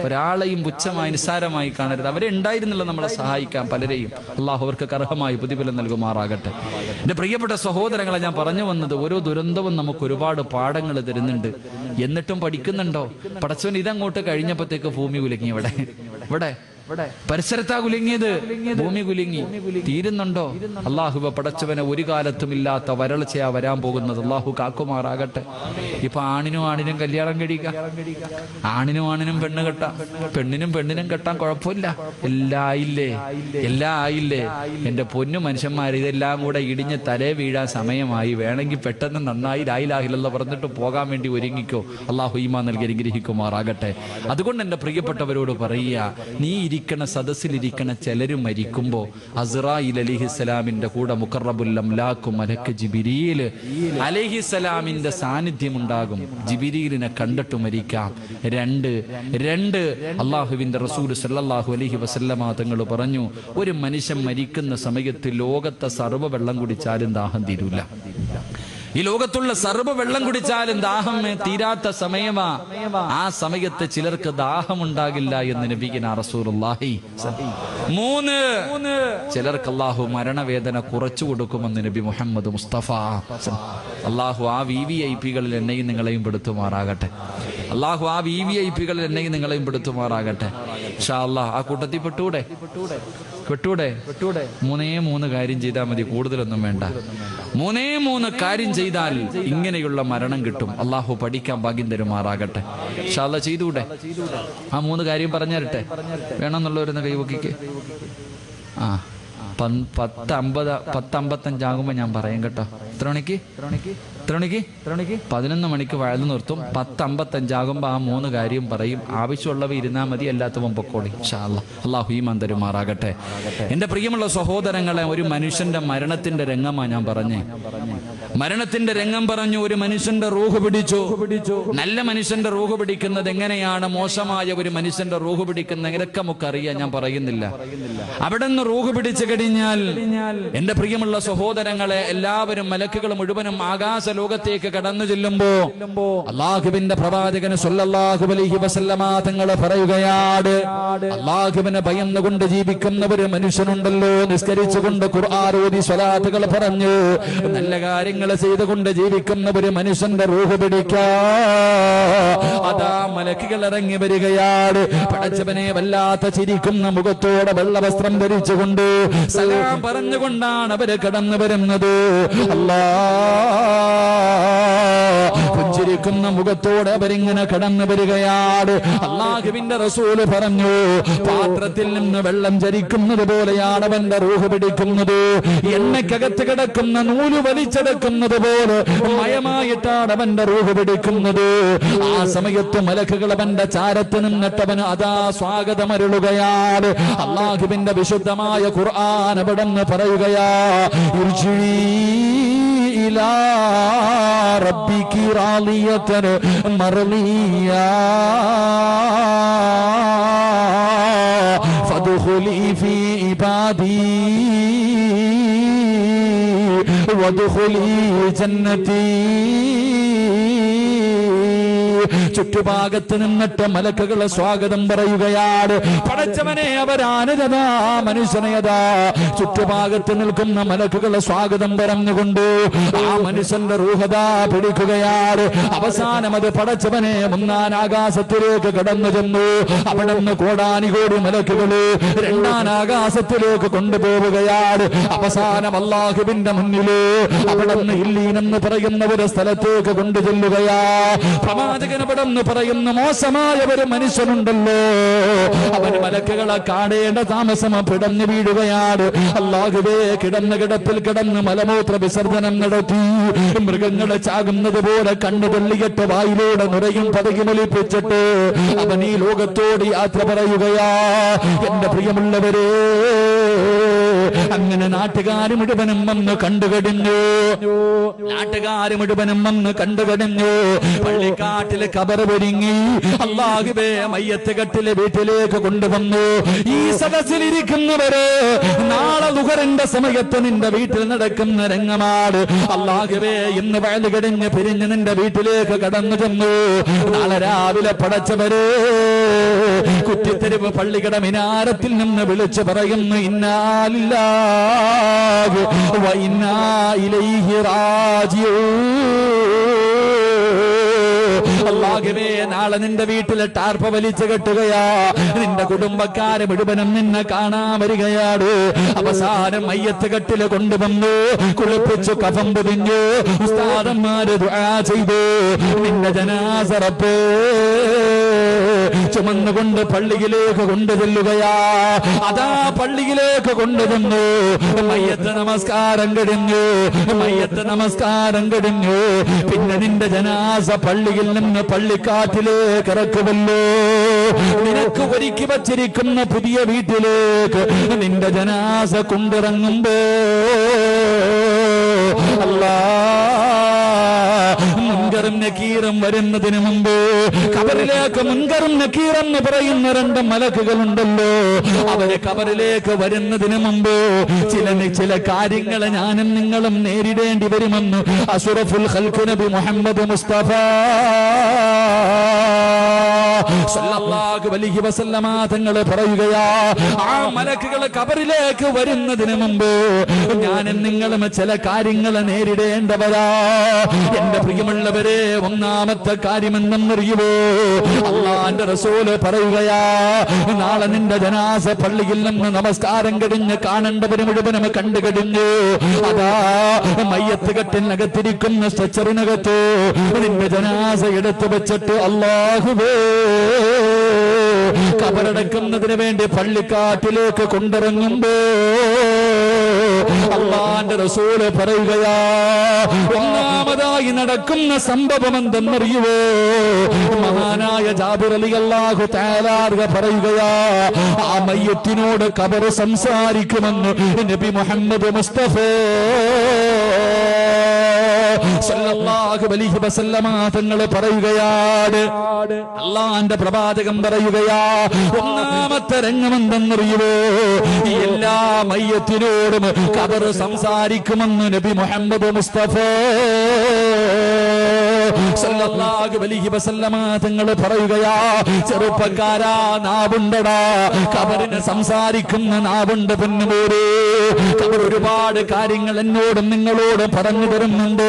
Speaker 2: ഒരാളെയും പുച്ഛമായി നിസ്സാരമായി കാണരുത്. അവരെ ഉണ്ടായിരുന്നില്ല നമ്മളെ സഹായിക്കാൻ പലരെയും. അള്ളാഹു അവർക്ക് അർഹമായി പ്രതിഫലം നൽകുമാറാകട്ടെ. എന്റെ പ്രിയപ്പെട്ട സഹോദരങ്ങളെ, ഞാൻ പറഞ്ഞു വന്നത് ഓരോ ദുരന്തവും നമുക്ക് ഒരുപാട് പാഠങ്ങൾ തരുന്നുണ്ട്. എന്നിട്ടും പഠിക്കുന്നുണ്ടോ? പടച്ചവൻ ഇതങ്ങോട്ട് കഴിഞ്ഞപ്പോഴത്തേക്ക് ഭൂമി കുലുങ്ങി. ഇവിടെ പരിസരത്താ കുലുങ്ങിയത്, ഭൂമി കുലുങ്ങി. തീരുന്നുണ്ടോ? അള്ളാഹു പടച്ചവനെ ഒരു കാലത്തും ഇല്ലാത്ത വരൾച്ചയാ വരാൻ പോകുന്നത്. അള്ളാഹു കാക്കുമാറാകട്ടെ. ഇപ്പൊ ആണിനും കല്യാണം കഴിക്കാം, ആണിനും പെണ്ണ് കെട്ടാം, പെണ്ണിനും കെട്ടാൻ കുഴപ്പമില്ല. എല്ലാം ആയില്ലേ. എന്റെ പൊന്നു മനുഷ്യന്മാർ, ഇതെല്ലാം കൂടെ ഇടിഞ്ഞ് തലേ വീഴാൻ സമയമായി. വേണമെങ്കിൽ പെട്ടെന്ന് നന്നായി ലാ ഇലാഹ ഇല്ലല്ലാഹ് പറഞ്ഞിട്ട് പോകാൻ വേണ്ടി ഒരുങ്ങിക്കോ. അള്ളാഹു ഈമാൻ നൽകി അനുഗ്രഹിക്കുമാറാകട്ടെ. അതുകൊണ്ട് എന്റെ പ്രിയപ്പെട്ടവരോട് പറയുക, നീ ഇരിക്കണ സദസ്സിലിരിക്കണ ചിലര് മരിക്കുമ്പോ അസ്റായീൽ അലൈഹിസ്സലാമിന്റെ കൂടെ മുഖറബുൽ അംലാഖു മലക്ക് ജിബ്രീൽ അലൈഹിസ്സലാമിന്റെ സാന്നിധ്യം ഉണ്ടാകും. ജിബ്രീലിനെ കണ്ടിട്ട് മരിക്കാം. രണ്ട് അള്ളാഹുവിന്റെ റസൂൽ സല്ലല്ലാഹു അലൈഹി വസല്ലമ തങ്ങൾ പറഞ്ഞു, ഒരു മനുഷ്യൻ മരിക്കുന്ന സമയത്ത് ലോകത്തെ സർവ്വ വെള്ളം കുടിച്ചാലും ദാഹം തീരൂല. ഈ ലോകത്തുള്ള സർവ്വ വെള്ളം കുടിച്ചാലും ദാഹം തീരാത്ത സമയമാ. ആ സമയത്ത് ചിലർക്ക് ദാഹമുണ്ടാകില്ല എന്ന് നബിയുനാ റസൂലുള്ളാഹി. 3 ചിലർക്ക് അല്ലാഹു മരണവേദന കുറച്ചു കൊടുക്കുമെന്ന് നബി മുഹമ്മദ് മുസ്തഫ. അല്ലാഹു ആ വിവിഐപികളിൽ എന്നെയും നിങ്ങളെയും പെടുത്തുമാറാകട്ടെ. അല്ലാഹു ആ വിവിഐപികളിൽ എന്നെയും നിങ്ങളെയും പെടുത്തുമാറാകട്ടെ. ഇൻഷാ അല്ലാഹ് ആ കൂട്ടത്തിൽ പെട്ടൂടെ? 3 കാര്യം ചെയ്താൽ മതി, കൂടുതലൊന്നും വേണ്ട. 3 കാര്യം ചെയ്താൽ ഇങ്ങനെയുള്ള മരണം കിട്ടും. അള്ളാഹു പഠിക്കാൻ ഭാഗ്യം തരുമാറാകട്ടെ. ഇൻഷാ അല്ലാഹ് ചെയ്തൂടെ? ആ 3 കാര്യം പറഞ്ഞു തരട്ടെ? വേണമെന്നുള്ളവരുന്ന് കൈവക്കിക്ക്. 10:55 ആകുമ്പോ ഞാൻ പറയാം കേട്ടോ. എത്ര മണിക്ക്? 11 മണിക്ക് വഴുതു നിർത്തും. 10:55 ആകുമ്പോ ആ 3 കാര്യം പറയും. ആവശ്യമുള്ളവ ഇരുന്നാ മതി, അല്ലാത്തവൻ പൊക്കോളി. ഇൻഷാ അല്ലാഹ്. അല്ലാഹു ഈമാൻ തരുമാറാകട്ടെ. എന്റെ പ്രിയമുള്ള സഹോദരങ്ങളെ, ഒരു മനുഷ്യന്റെ മരണത്തിന്റെ രംഗമാ ഞാൻ പറഞ്ഞേ. മരണത്തിന്റെ രംഗം പറഞ്ഞു. ഒരു മനുഷ്യന്റെ റൂഹ് പിടിച്ചു. നല്ല മനുഷ്യന്റെ റൂഹ് പിടിക്കുന്നത് എങ്ങനെയാണ്, മോശമായ ഒരു മനുഷ്യന്റെ റൂഹ് പിടിക്കുന്ന ഇതൊക്കെ നമുക്കറിയാം, ഞാൻ പറയുന്നില്ല. അവിടെ നിന്ന് റൂഹ് പിടിച്ചു കഴിഞ്ഞാൽ എന്റെ പ്രിയമുള്ള സഹോദരങ്ങളെ, എല്ലാവരും മലക്കുകൾ മുഴുവനും ആകാശ ലോകത്തേക്ക് കടന്നു ചെല്ലുമ്പോ അല്ലാഹുവിന്റെ പ്രവാചകൻ സല്ലല്ലാഹു അലൈഹി വസല്ലമ തങ്ങൾ പറയുകയാണ്, അല്ലാഹുവിനെ ഭയന്നുകൊണ്ട് ജീവിക്കുന്ന ഒരു മനുഷ്യനുണ്ടല്ലോ, നിസ്കരിച്ചുകൊണ്ട് ഖുർആൻ ഓതി സ്വലാത്തുകൾ പറഞ്ഞു നല്ല കാര്യങ്ങൾ ചെയ്തുകൊണ്ട് ജീവിക്കുന്ന ഒരു മനുഷ്യന്റെ റൂഹ് പിടിക്കാ. അതാ മലക്കുകൾ ഇറങ്ങി വരികയാണ്. പടച്ചവനെ വല്ലാത്ത ചിരിക്കുന്ന മുഖത്തോടെ വെള്ളവസ്ത്രം ധരിച്ചുകൊണ്ട് സലാം പറഞ്ഞുകൊണ്ടാണ് അവര് കടന്നു വരുന്നത്. പുഞ്ചിരിക്കുന്ന മുഖത്തോടെ അവരിങ്ങനെ കടന്നു വരികയാണ്. അല്ലാഹുവിന്റെ റസൂല് പറഞ്ഞു, പാത്രത്തിൽ നിന്ന് വെള്ളം ചരിക്കുന്നത് പോലെയാണ് അവന്റെ റൂഹ് പിടിക്കുന്നത്. എണ്ണക്കകത്ത് കിടക്കുന്ന നൂല് വലിച്ചെടുക്കുന്നത് പോലെ മയമായിട്ടാണ് അവന്റെ റൂഹ് പിടിക്കുന്നത്. ആ സമയത്ത് മലക്കുകൾ അവന്റെ ചാരത്ത് നിന്നിട്ടവന് അതാ സ്വാഗതമരുളുകയാണ്. അല്ലാഹുവിന്റെ വിശുദ്ധമായ ഖുർആൻ അവിടെ നിന്ന് പറയുകയാ, ഇലാ റബ്ബികി റാളിയതൻ മർളിയ ഫദ്ഖുലി ഫീ ഇബാദി വദ്ഖുലി ജന്നതി. ചുറ്റുഭാഗത്ത് നിന്നിട്ട് മലക്കുകൾ സ്വാഗതം പറയുകയാണ്. പടച്ചവനെ, അവരാനരതാ മനുഷ്യനയതാ ചുറ്റുഭാഗത്ത് നിൽക്കുന്ന മലക്കുകൾ സ്വാഗതം പറഞ്ഞുകൊണ്ട് ആ മനുഷ്യന്റെ റൂഹതാ പിടിക്കുകയാണ്. അവസാനം അത് പടച്ചവനെ ഒന്നാം ആകാശത്തിലേക്ക് കടന്നു ചെന്നു. അവിടെ നിന്ന് കോടാനികോടി മലക്കുകള് രണ്ടാം ആകാശത്തിലേക്ക് കൊണ്ടുപോവുകയാണ്. അവസാനം അല്ലാഹുവിന്റെ മുന്നില് അവിടെ നിന്ന് ഇല്ലീനെന്ന് പറയുന്ന ഒരു സ്ഥലത്തേക്ക് കൊണ്ടു ചെല്ലുകയാ. പ്രവാചകൻ അവിടെ നിന്ന് പറയുന്ന മോശമായ ഒരു മനുഷ്യനുണ്ടല്ലോ, അവൻ മലക്കുകളെ കാണേണ്ട താമസം പിടഞ്ഞു വീഴുകയാണ്. അല്ലാഹുവേ, കിടന്ന കിടപ്പിൽ കിടന്ന് മലമൂത്ര വിസർജനം നടത്തി മൃഗങ്ങളെ ചാകുന്നത് പോലെ കണ്ണു തള്ളിയിട്ട് വായിലൂടെ നുരയും പതകിമൊലിപ്പിച്ചിട്ട് അവൻ ഈ ലോകത്തോട് യാത്ര പറയുകയാ. എന്റെ പ്രിയമുള്ളവരെ, അങ്ങനെ നാട്ടുകാർ മുഴുവനും വന്ന് കണ്ടുകഴിഞ്ഞു. നാട്ടുകാർ മുഴുവനും വന്ന് കണ്ടുകഴിഞ്ഞു. പള്ളിക്കാട്ടിലെ കബർ ഒരുങ്ങി. അല്ലാഹുവേ, മയ്യത്ത് കെട്ടിലെ വീട്ടിലേക്ക് കൊണ്ടുവന്നു. ഈ സദസ്സിലിരിക്കുന്നവര് നാളെ ദുഹറിന്റെ സമയത്ത് നിന്റെ വീട്ടിൽ നടക്കുന്ന രംഗമാണ്. അല്ലാഹുവേ, ഇന്ന് വയല് കഴിഞ്ഞ് പിരിഞ്ഞ് നിന്റെ വീട്ടിലേക്ക് കടന്നു ചെന്നു. നാളെ രാവിലെ പടച്ചവര് കുറ്റിത്തെരുവ് പള്ളിക്കട മിനാരത്തിൽ നിന്ന് വിളിച്ചു പറയുന്നു, ഇന്നാലില്ലാഹി വ ഇന്നാ ഇലൈഹി റാജിഊൻ. അല്ലാഹുവേ, നാളെ നിന്റെ വീട്ടിലെ ടാർപ്പ വലിച്ചു കെട്ടുകയാ. നിന്റെ കുടുംബക്കാരെ മുഴുവനും നിന്നെ കാണാൻ വരികയാണ്. അവസാനം മയ്യത്ത് കെട്ടില് കൊണ്ടുവന്നു, കുളിപ്പിച്ചു, കഫം പൊതിഞ്ഞു. ഉസ്താദന്മാര് ദുആ ചെയ്തു. നിന്റെ ജനാസ റബ്ബേ ചുമന്നുകൊണ്ട് പള്ളിയിലേക്ക് കൊണ്ടുചെല്ലുകയാ. അതാ പള്ളിയിലേക്ക് കൊണ്ടുവന്നു. മയ്യത്ത് നമസ്കാരം കഴിഞ്ഞു. മയ്യത്ത് നമസ്കാരം കഴിഞ്ഞു. പിന്നെ നിന്റെ ജനാസ പള്ളിയിൽ നിന്ന് പള്ളിക്കാട്ടിലേക്ക് ഇറക്കുമല്ലോ. നിനക്ക് ഒരുക്കി വച്ചിരിക്കുന്ന പുതിയ വീട്ടിലേക്ക് നിന്റെ ജനാസ കൊണ്ടിറങ്ങുമ്പോ അല്ലാ, മുൻകറും നക്കീറും വരുന്നതിന് മുമ്പ് ഖബറിലേക്ക് മുൻകറും നക്കീറെന്ന് പറയുന്ന രണ്ട് മലക്കുകളുണ്ടല്ലോ. അവര് ഖബറിലേക്ക് വരുന്നതിന് മുമ്പ് ചില കാര്യങ്ങൾ ഞാനും നിങ്ങളും നേരിടേണ്ടി വരുമെന്ന് അഷ്റഫുൽ ഖൽഖ് നബി മുഹമ്മദ് മുസ്തഫ സല്ലല്ലാഹു അലൈഹി വസല്ലമ തങ്ങൾ പറയുകയാ. ആ മലക്കുകൾ ഖബറിലേക്ക് വരുന്നതിന് മുമ്പ് ഞാനും നിങ്ങളും ചില കാര്യങ്ങൾ നേരിടേണ്ടവരാ. എന്റെ പ്രിയമുള്ളവരെ, ഒന്നാമത്തെ കാര്യം എന്തെന്നറിയുമോ? അല്ലാഹുവിന്റെ റസൂല് പറയുകയാ, നാളെ നിന്റെ ജനാസ പള്ളിയിൽ നിന്ന് നമസ്കാരം കഴിഞ്ഞ് കാണേണ്ടവര് മുഴുവനും കണ്ടു കഴിഞ്ഞു. അതാ മയ്യത്ത് കെട്ടിനകത്തിരിക്കുന്ന സ്ട്രെച്ചറിനകത്ത് നിന്റെ ജനാസ എടുത്തു വെച്ചിട്ട് അല്ലാഹുവേ കബറടക്കുന്നതിന് വേണ്ടി പള്ളിക്കാട്ടിലേക്ക് കൊണ്ടിറങ്ങുമ്പോ അല്ലാഹുവിന്റെ റസൂല് പറയുകയാ, ഒന്നാമതായി നടക്കുന്ന സംഭവം എന്തെന്നറിയുവോ? മഹാനായ ജാബിർ റളിയല്ലാഹു തആല പറയുകയാ, ആ മയ്യത്തിനോട് ഖബർ സംസാരിക്കുമെന്ന് നബി മുഹമ്മദ് മുസ്തഫ സല്ലല്ലാഹു അലൈഹി വസല്ലമ തങ്ങൾ പറയുകയാണ്. അല്ലാഹുവിന്റെ പ്രവാചകൻ പറയുകയാ, ഒന്നാമത്തെ രംഗം എന്തെന്നറിയുവോ? എല്ലാ മയ്യത്തിനോടും ഖബർ സംസാരിക്കുമെന്ന് നബി മുഹമ്മദ് മുസ്തഫ സല്ലല്ലാഹു അലൈഹി വസല്ലമ തങ്ങൾ പറയുകയാ, ചെറുപ്പക്കാരാ, നാവുണ്ടടാ, ഖബറിന് സംസാരിക്കുന്ന നാവുണ്ട് പൊന്നുമോരെ. ഖബർ ഒരുപാട് കാര്യങ്ങൾ എന്നോടും നിങ്ങളോടും പറഞ്ഞു തരുന്നുണ്ട്.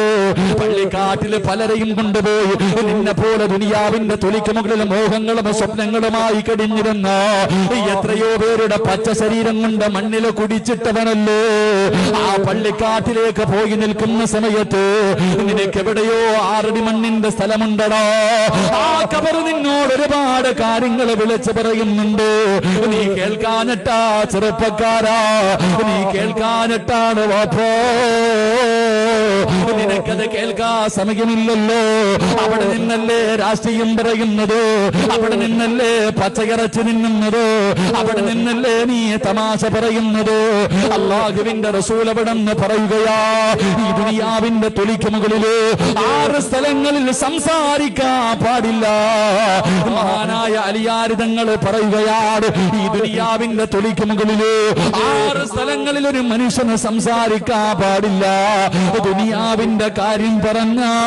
Speaker 2: പള്ളിക്കാട്ടില് പലരെയും കൊണ്ടുപോയി നിന്നെ പോലെ ദുനിയാവിന്റെ തൊലിക്ക് മുകളിൽ മോഹങ്ങളും സ്വപ്നങ്ങളുമായി കടിഞ്ഞിരുന്ന എത്രയോ പേരുടെ പച്ച ശരീരം കൊണ്ട് മണ്ണില് കുടിച്ചിട്ടവനല്ലോ. ആ പള്ളിക്കാട്ടിലേക്ക് പോയി നിൽക്കുന്ന സമയത്ത് നിനക്ക് എവിടെയോ 6 അടി മണ്ണിന്റെ സ്ഥലമുണ്ടടാ. ആ ഖബർ നിന്നോട് ഒരുപാട് കാര്യങ്ങൾ വിളിച്ചു പറയുന്നുണ്ട്. നീ കേൾക്കാനിട്ടാ ചെറുപ്പക്കാരാ, നീ കേൾക്കാനിട്ടാണ് വാപ്പോ. നിനക്കത് കേൾക്കാ സമയമില്ലല്ലോ. അവിടെ നിന്നല്ലേ രാഷ്ട്രീയം പറയുന്നത്, അവിടെ നിന്നല്ലേ പച്ചയിറച്ചി നിന്നുന്നത്, അവിടെ നിന്നല്ലേ നീ തമാശ പറയുന്നത്. അല്ലാഹുവിന്റെ റസൂൽ അവിടെ നിന്ന് പറയുകയാ, ഈ ദുനിയാവിന്റെ തൊലിക്ക് മുകളില് 6 സ്ഥലങ്ങളിൽ സംസാരിക്കാൻ പാടില്ല. മഹാനായ അലിയാർ തങ്ങൾ പറയുകയാണ്, ഈ ദുനിയാവിന്റെ തൊലിക്ക് മുകളില് 6 സ്ഥലങ്ങളിൽ ഒരു മനുഷ്യന് സംസാരിക്കാൻ പാടില്ല. ദുനിയാവിന്റെ കാര്യം പറഞ്ഞാൽ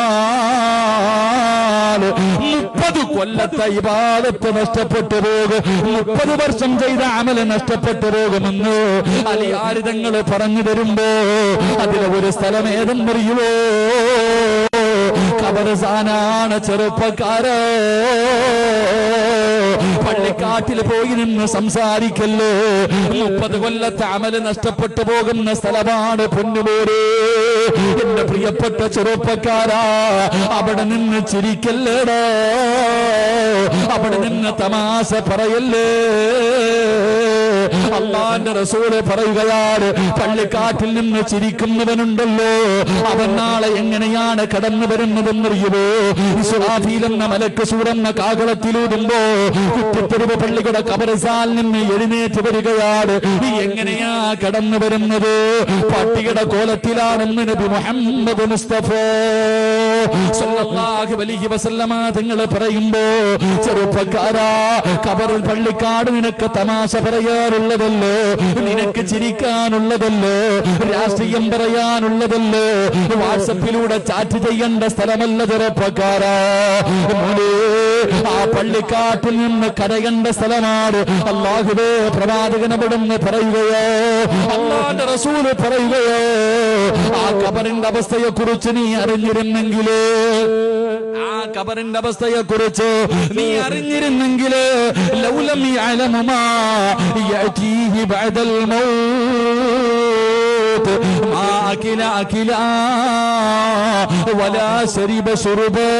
Speaker 2: 30 കൊല്ലത്തെ ഇബാദത്ത് നഷ്ടപ്പെട്ടു പോകും, 30 വർഷം ചെയ്ത അമല് നഷ്ടപ്പെട്ടു പോകുമെന്ന് അലിയാരിതങ്ങൾ പറഞ്ഞു തരുമ്പോ അതിലെ ഒരു സ്ഥലം ഏതെന്നറിയുവോ? ഖബർസ്ഥാനാണ് ചെറുപ്പക്കാരോ. പള്ളിക്കാട്ടിൽ പോയി നിന്ന് സംസാരിക്കല്ലോ. 30 കൊല്ലത്തെ അമല് നഷ്ടപ്പെട്ടു പോകുന്ന സ്ഥലമാണ് പൊന്നുപോരെ. എന്റെ പ്രിയപ്പെട്ട ചെറുപ്പക്കാരാ, അവിടെ നിന്ന് ചിരിക്കല്ലേടോ, അവിടെ നിന്ന് തമാശ പറയല്ലേ. അല്ലാഹുവിന്റെ റസൂല് പറയുകയാണ്, പള്ളിക്കാട്ടിൽ നിന്ന് ചിരിക്കുന്നവനുണ്ടല്ലോ, അവൻ നാളെ എങ്ങനെയാണ് കടന്നു വരുന്നതെന്നറിയുമോ? ഇസ്രാഫീൽ എന്ന മലക്ക് സൂറന്ന കാകളത്തിലൂതുമ്പോ കുറ്റിത്തെരുവ് പള്ളിയുടെ ഖബർസ്ഥാനിൽ നിന്ന് എഴുന്നേറ്റ് വരികയാണ്. എങ്ങനെയാ കടന്നു വരുന്നത്? പട്ടിയുടെ കോലത്തിലാണെന്ന് നബി മുഹമ്മദ് മുസ്തഫ സല്ലല്ലാഹു അലൈഹി വസല്ലമ തങ്ങൾ പറയുമ്പോ, ചെറുപ്പക്കാരാ, ഖബറിൽ പള്ളിക്കാട് നിനക്ക് തമാശ പറയാറുള്ളതല്ലോ, നിനക്ക് ചിരിക്കാനുള്ളതല്ലോ, രാഷ്ട്രീയം പറയാനുള്ളതല്ലോ, വാട്സപ്പിലൂടെ ചാറ്റ് ചെയ്യേണ്ട സ്ഥലമല്ല ചെറുപ്പക്കാരാ. ആ പള്ളിക്കാട്ടിൽ നിന്ന് കരയേണ്ട സ്ഥലമാണ്. അല്ലാഹുവേ, പ്രവാചകനവിടുന്ന് പറയുകയോ, അല്ലാഹുവിന്റെ റസൂല് പറയുകയോ, ആ ഖബറിന്റെ അവസ്ഥയെ കുറിച്ച് നീ അറിഞ്ഞിരുന്നെങ്കിലേ, ആ ഖബറിന്റെ അവസ്ഥയെ കുറിച്ച് നീ അറിഞ്ഞിരുന്നെങ്കിലേ, ലൗലം യഅലമു മാ യഅതീഹി ബഅദൽ മൗത്ത് മാ അകില അകിലാ വലാ ശരിബ ശുർബാ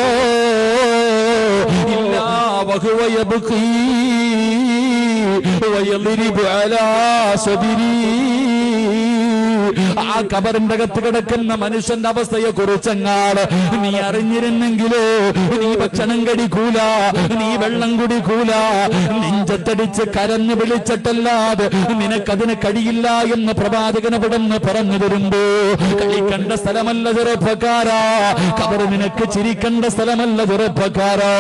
Speaker 2: ഇല്ലാ വഹുവ യബ്ഖീ വയളിബു അലാ സദിരി. ആ ഖബറിന്റെ അകത്ത് കിടക്കുന്ന മനുഷ്യന്റെ അവസ്ഥയെ കുറിച്ചെങ്ങാട് നീ അറിഞ്ഞിരുന്നെങ്കിലോ, നീ ഭക്ഷണം കഴിക്കൂല, നീ വെള്ളം കുടിക്കൂല, നെഞ്ചത്തടിച്ച് കരഞ്ഞു വിളിച്ചിട്ടല്ലാതെ നിനക്കതിന് കഴിയില്ല എന്ന് പ്രവാചകനവിടുന്ന് പറഞ്ഞു തരുമ്പോ, കഴിക്കേണ്ട സ്ഥലമല്ല ചെറുപ്പക്കാരാ, ഖബർ നിനക്ക് ചിരിക്കേണ്ട സ്ഥലമല്ല ചെറുപ്പക്കാരാ.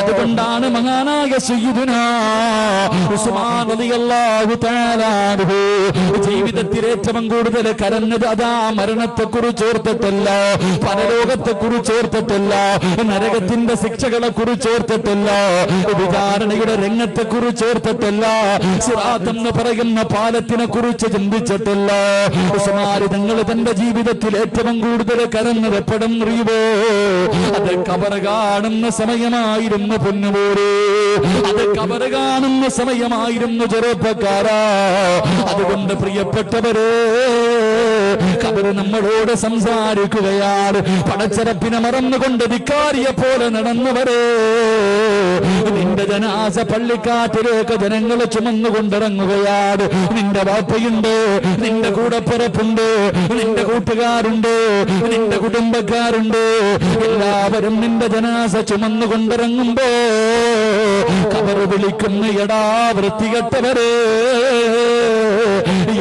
Speaker 2: അതുകൊണ്ടാണ് മഹാനായ സയ്യിദുനാ ഉസ്മാൻ റളിയല്ലാഹു തആല അൻഹു ജീവിതത്തിൽ ഏറ്റവും കൂടുതൽ കരഞ്ഞത് അതാ മരണത്തെ കുറിച്ച് ഓർത്തിട്ടല്ല, പരലോകത്തെ കുറിച്ച് ഓർത്തിട്ടല്ല, നരകത്തിന്റെ ശിക്ഷകളെ കുറിച്ച് ഓർത്തിട്ടല്ല, വിചാരണയുടെ രംഗത്തെ കുറിച്ച് ഓർത്തിട്ടല്ല, സിറാത്ത് എന്ന് പറയുന്ന പാലത്തിനെ കുറിച്ച് ചിന്തിച്ചിട്ടില്ല. ഉസ്മാൻ തങ്ങൾ തന്റെ ജീവിതത്തിൽ ഏറ്റവും കൂടുതൽ കരഞ്ഞത് എപ്പോഴും അറിയുമോ? അത് ഖബർ കാണുന്ന സമയമായിരുന്നു പൊന്നുപോരെ, അത് ഖബർ കാണുന്ന സമയമായിരുന്നു ചെറുപ്പക്കാരാ. അതുകൊണ്ട് പ്രിയപ്പെട്ടവരെ, ഖബർ നമ്മളോട് സംസാരിക്കുകയാണ്. പടച്ചറപ്പിനെ മറന്നുകൊണ്ട് ധിക്കാരിയെ പോലെ നടന്നവരെ, നിന്റെ ജനാസ പള്ളിക്കാട്ടിലേക്ക് ജനങ്ങൾ ചുമന്നുകൊണ്ടിറങ്ങുകയാണ്. നിന്റെ വാപ്പയുണ്ട്, നിന്റെ കൂടപ്പിറപ്പുണ്ട്, നിന്റെ കൂട്ടുകാരുണ്ട്, നിന്റെ കുടുംബക്കാരുണ്ട്, എല്ലാവരും നിന്റെ ജനാസ ചുമന്നുകൊണ്ടിറങ്ങുമ്പോ ഖബർ വിളിക്കുന്ന എടാ വൃത്തികെട്ടവരെ,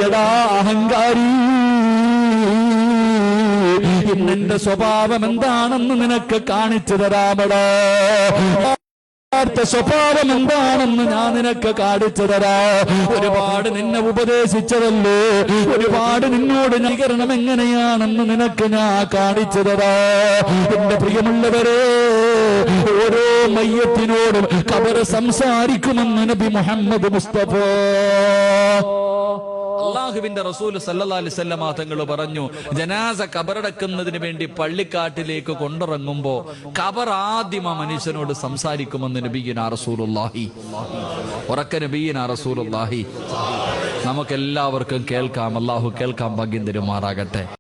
Speaker 2: എടാ അഹങ്കാരി, ഇന്നെന്റെ സ്വഭാവം എന്താണെന്ന് നിനക്ക് കാണിച്ചു തരാമടോ, സ്വഭാവം എന്താണെന്ന് ഞാൻ നിനക്ക് കാണിച്ചു തരാ. ഒരുപാട് നിന്നെ ഉപദേശിച്ചതല്ലോ, ഒരുപാട് നിന്നോട് നികരണം എങ്ങനെയാണെന്ന് നിനക്ക് ഞാൻ കാണിച്ചു തരാ. എന്റെ പ്രിയമുള്ളവരെ, ഓരോ മയ്യത്തിനോടും ഖബർ സംസാരിക്കുമെന്ന് നബി മുഹമ്മദ് മുസ്തഫ അല്ലാഹുവിന്റെ റസൂൽ സല്ലല്ലാഹു അലൈഹി വസല്ലം തങ്ങൾ പറഞ്ഞു, ജനാസ ഖബറടക്കുന്നതിന് വേണ്ടി പള്ളിക്കാട്ടിലേക്ക് കൊണ്ടിറങ്ങുമ്പോ ഖബർ ആദ്യം ആ മനുഷ്യനോട് സംസാരിക്കുമെന്ന് നബിയുനാ റസൂലുള്ളാഹി. ഉറക്കെ നബിയുനാ റസൂലുള്ളാഹി. നമുക്കെല്ലാവർക്കും കേൾക്കാം. അല്ലാഹു കേൾക്കാൻ ഭാഗ്യം തരുമാറാകട്ടെ.